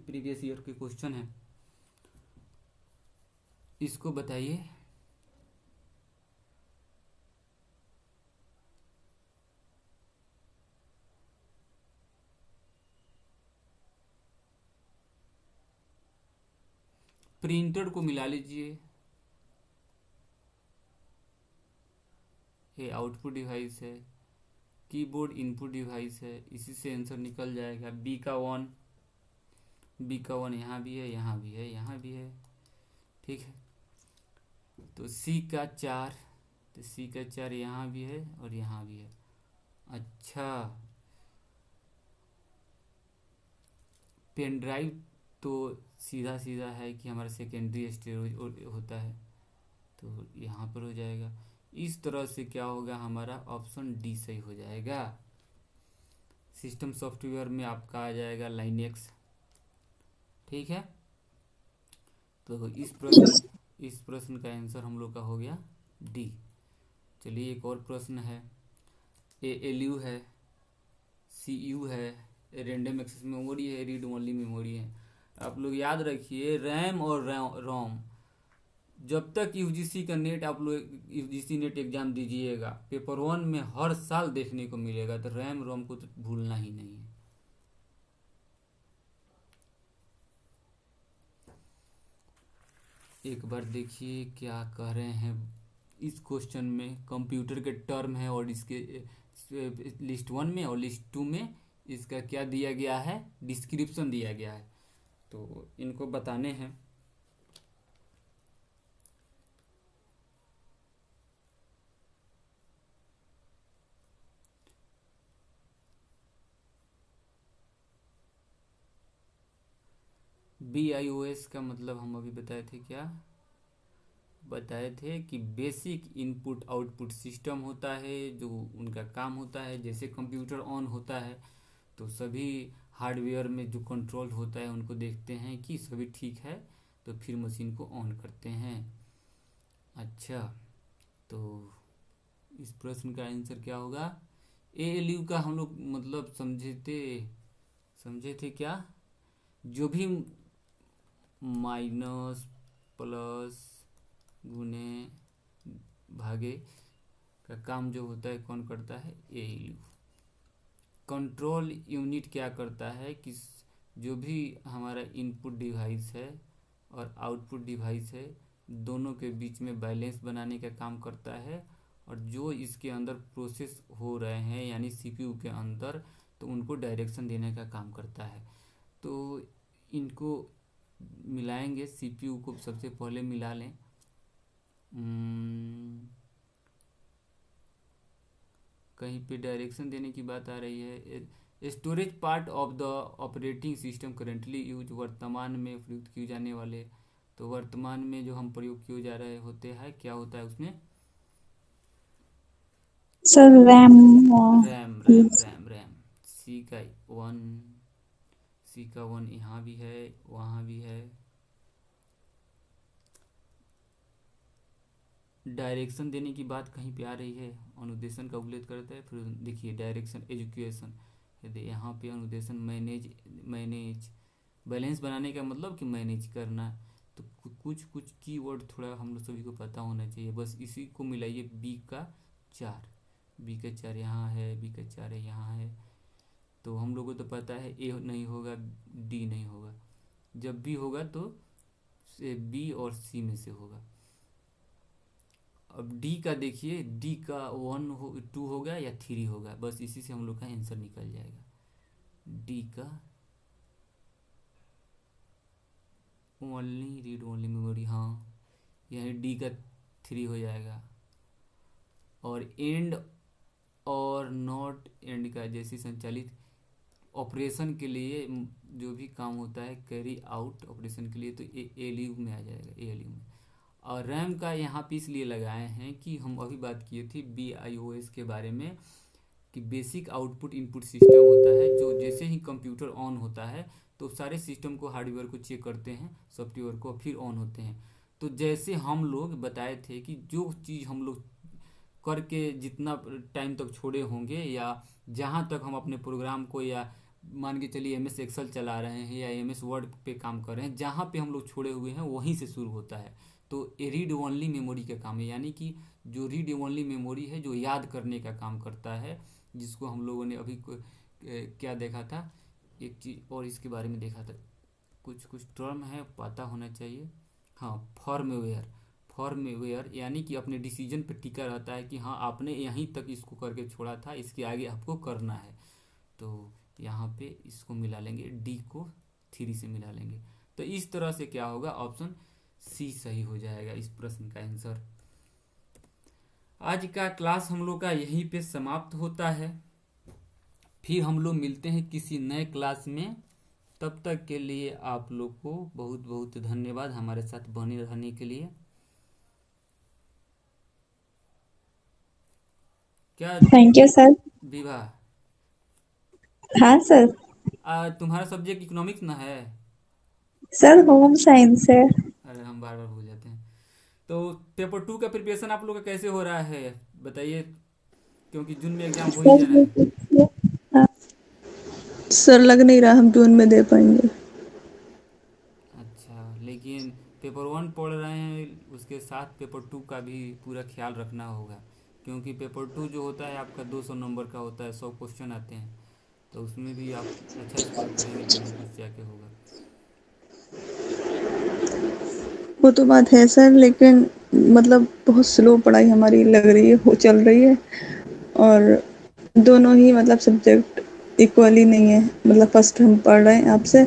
प्रीवियस ईयर के क्वेश्चन हैं, इसको बताइए। प्रिंटर को मिला लीजिए, ये आउटपुट डिवाइस है। कीबोर्ड इनपुट डिवाइस है, इसी से आंसर निकल जाएगा। बी का 1 यहाँ भी है, यहाँ भी है, यहाँ भी है, ठीक है। तो सी का 4, तो सी का 4 यहाँ भी है और यहाँ भी है। अच्छा, पेन ड्राइव तो सीधा सीधा है कि हमारा सेकेंडरी स्टोरेज होता है, तो यहाँ पर हो जाएगा। इस तरह से क्या होगा, हमारा ऑप्शन डी सही हो जाएगा। सिस्टम सॉफ्टवेयर में आपका आ जाएगा लाइनेक्स, ठीक है। तो इस प्रश्न का आंसर हम लोग का हो गया डी। चलिए एक और प्रश्न है। ALU है, CU है, रैंडम एक्सेस मेमोरी है, रीड ओनली मेमोरी है। आप लोग याद रखिए, रैम और रोम, जब तक UGC का नेट, आप लोग UGC नेट एग्जाम दीजिएगा, पेपर 1 में हर साल देखने को मिलेगा, तो रैम रोम को तो भूलना ही नहीं है। एक बार देखिए क्या कह रहे हैं इस क्वेश्चन में। कंप्यूटर के टर्म है और इसके लिस्ट 1 में और लिस्ट 2 में इसका क्या दिया गया है, डिस्क्रिप्शन दिया गया है, तो इनको बताने हैं। BIOS का मतलब हम अभी बताए थे, क्या बताए थे कि बेसिक इनपुट आउटपुट सिस्टम होता है, जो उनका काम होता है। जैसे कंप्यूटर ऑन होता है तो सभी हार्डवेयर में जो कंट्रोल होता है उनको देखते हैं कि सभी ठीक है, तो फिर मशीन को ऑन करते हैं। अच्छा, तो इस प्रश्न का आंसर क्या होगा? ALU का हम लोग मतलब समझे थे क्या, जो भी माइनस प्लस गुने भागे का काम जो होता है कौन करता है? ALU। कंट्रोल यूनिट क्या करता है कि जो भी हमारा इनपुट डिवाइस है और आउटपुट डिवाइस है दोनों के बीच में बैलेंस बनाने का काम करता है, और जो इसके अंदर प्रोसेस हो रहे हैं यानी CPU के अंदर, तो उनको डायरेक्शन देने का काम करता है। तो इनको मिलाएंगे, CPU को सबसे पहले मिला लें। कहीं पे डायरेक्शन देने की बात आ रही है। Storage part of the operating system currently use, वर्तमान में प्रयुक्त किए जाने वाले, तो वर्तमान में जो हम प्रयोग किए जा रहे होते हैं क्या होता है उसमें? Sir RAM RAM. सी का 1 यहाँ भी है, वहाँ भी है। डायरेक्शन देने की बात कहीं पे आ रही है, अनुदेशन का उल्लेख करता है। फिर देखिए डायरेक्शन एजुकेशन, यहाँ पे अनुदेशन मैनेज बैलेंस बनाने का मतलब कि मैनेज करना। तो कुछ कीवर्ड थोड़ा हम लोग सभी को पता होना चाहिए, बस इसी को मिलाइए। बी का 4 यहाँ है, बी का 4 है यहाँ है, तो हम लोगों को तो पता है ए नहीं होगा, डी नहीं होगा। जब भी होगा तो बी और सी में से होगा। अब डी का देखिए, डी का 2 होगा या 3 होगा, बस इसी से हम लोग का आंसर निकल जाएगा। डी का ओनली रीड ओनली मेमोरी, हाँ यही डी का 3 हो जाएगा। और एंड और नॉट एंड का जैसी संचालित ऑपरेशन के लिए जो भी काम होता है कैरी आउट ऑपरेशन के लिए, तो ALU में आ जाएगा, ALU में। और रैम का यहाँ पे इसलिए लगाए हैं कि हम अभी बात किए थे BIOS के बारे में कि बेसिक आउटपुट इनपुट सिस्टम होता है, जो जैसे ही कंप्यूटर ऑन होता है तो सारे सिस्टम को हार्डवेयर को चेक करते हैं, सॉफ्टवेयर को, फिर ऑन होते हैं। तो जैसे हम लोग बताए थे कि जो चीज़ हम लोग करके जितना टाइम तक छोड़े होंगे, या जहाँ तक हम अपने प्रोग्राम को, या मान के चलिए MS एक्सेल चला रहे हैं या MS वर्ड पे काम कर रहे हैं, जहाँ पे हम लोग छोड़े हुए हैं वहीं से शुरू होता है। तो ये रीड ओनली मेमोरी का काम है, यानी कि जो रीड ओनली मेमोरी है जो याद करने का काम करता है, जिसको हम लोगों ने अभी क्या देखा था, एक चीज़ और इसके बारे में देखा था, कुछ टर्म है पता होना चाहिए। हाँ, फॉर्मवेयर यानी कि अपने डिसीजन पे टिका रहता है कि हाँ आपने यहीं तक इसको करके छोड़ा था, इसके आगे आपको करना है। तो यहाँ पे इसको मिला लेंगे, डी को 3 से मिला लेंगे, तो इस तरह से क्या होगा, ऑप्शन सी सही हो जाएगा इस प्रश्न का आंसर। आज का क्लास हम लोग का यहीं पे समाप्त होता है, फिर हम लोग मिलते हैं किसी नए क्लास में। तब तक के लिए आप लोग को बहुत बहुत धन्यवाद हमारे साथ बने रहने के लिए। क्या थैंक यू सर। विवाह, हाँ सर। तुम्हारा सब्जेक्ट इकोनॉमिक्स ना है? सर होम साइंस है। अरे हम बार बार भूल जाते हैं। तो पेपर 2 का प्रिपरेशन आप लोग का कैसे हो रहा है बताइए, क्योंकि जून में एग्जाम हो ही जाना है। हाँ, सर लग नहीं रहा हम जून में दे पाएंगे। अच्छा, लेकिन पेपर 1 पढ़ रहे हैं, उसके साथ पेपर 2 का भी पूरा ख्याल रखना होगा, क्योंकि पेपर 2 जो होता है आपका 200 नंबर का होता है, 100 क्वेश्चन आते हैं, तो उसमें भी आप अच्छा स्कोर करेंगे तभी कुछ जाके होगा। वो तो बात है सर, लेकिन मतलब बहुत स्लो पढ़ाई हमारी लग रही है, हो चल रही है। और दोनों ही मतलब सब्जेक्ट इक्वली नहीं है। मतलब फर्स्ट हम पढ़ रहे हैं आपसे,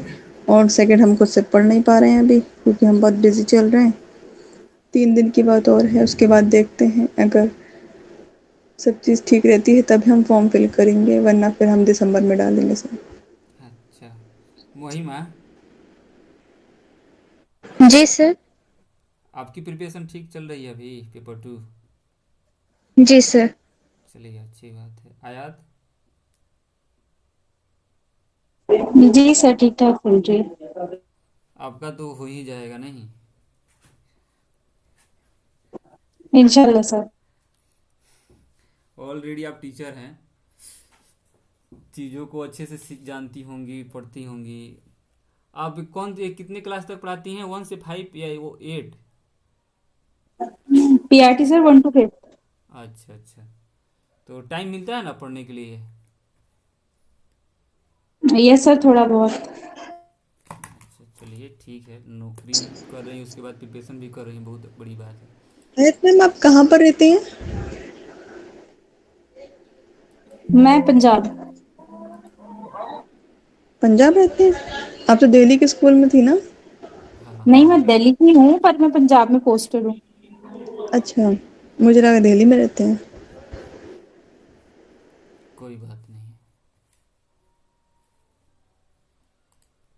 और सेकंड हम खुद से पढ़ नहीं पा रहे हैं अभी, क्योंकि हम बहुत बिजी चल रहे हैं। 3 दिन की बात और है, उसके बाद देखते हैं। अगर सब चीज़ ठीक रहती है तब हम फॉर्म फिल करेंगे, वरना फिर हम दिसंबर में डालेंगे सर। अच्छा, महिमा, जी सर। आपकी प्रिपरेशन ठीक चल रही है अभी पेपर 2? जी सर। चलिए, अच्छी बात है। आयात? जी सर, ठीक ठाक चल रही है। आपका तो हो ही जाएगा नहीं? इंशाल्लाह सर। ऑलरेडी आप टीचर हैं, चीज़ों को अच्छे से सीख जानती होंगी, पढ़ती होंगी। आप कितने क्लास तक पढ़ाती हैं, 1 से 5 या वो 8? PRT sir 1 to 5। अच्छा अच्छा, तो टाइम मिलता है ना पढ़ने के लिए? यस सर, थोड़ा बहुत। अच्छा, चलिए ठीक है। नौकरी कर रही हैं, उसके बाद प्रिपरेशन भी कर रही हैं, बहुत बड़ी बात है। आयत मैम, आप कहाँ पर रहते हैं? मैं पंजाब। पंजाब रहते हैं? आप तो दिल्ली के स्कूल में थी ना? हाँ नहीं, हाँ। मैं दिल्ली की हूँ पर मैं पंजाब में पोस्टेड हूँ। अच्छा, मुझे लगा दिल्ली में रहते हैं।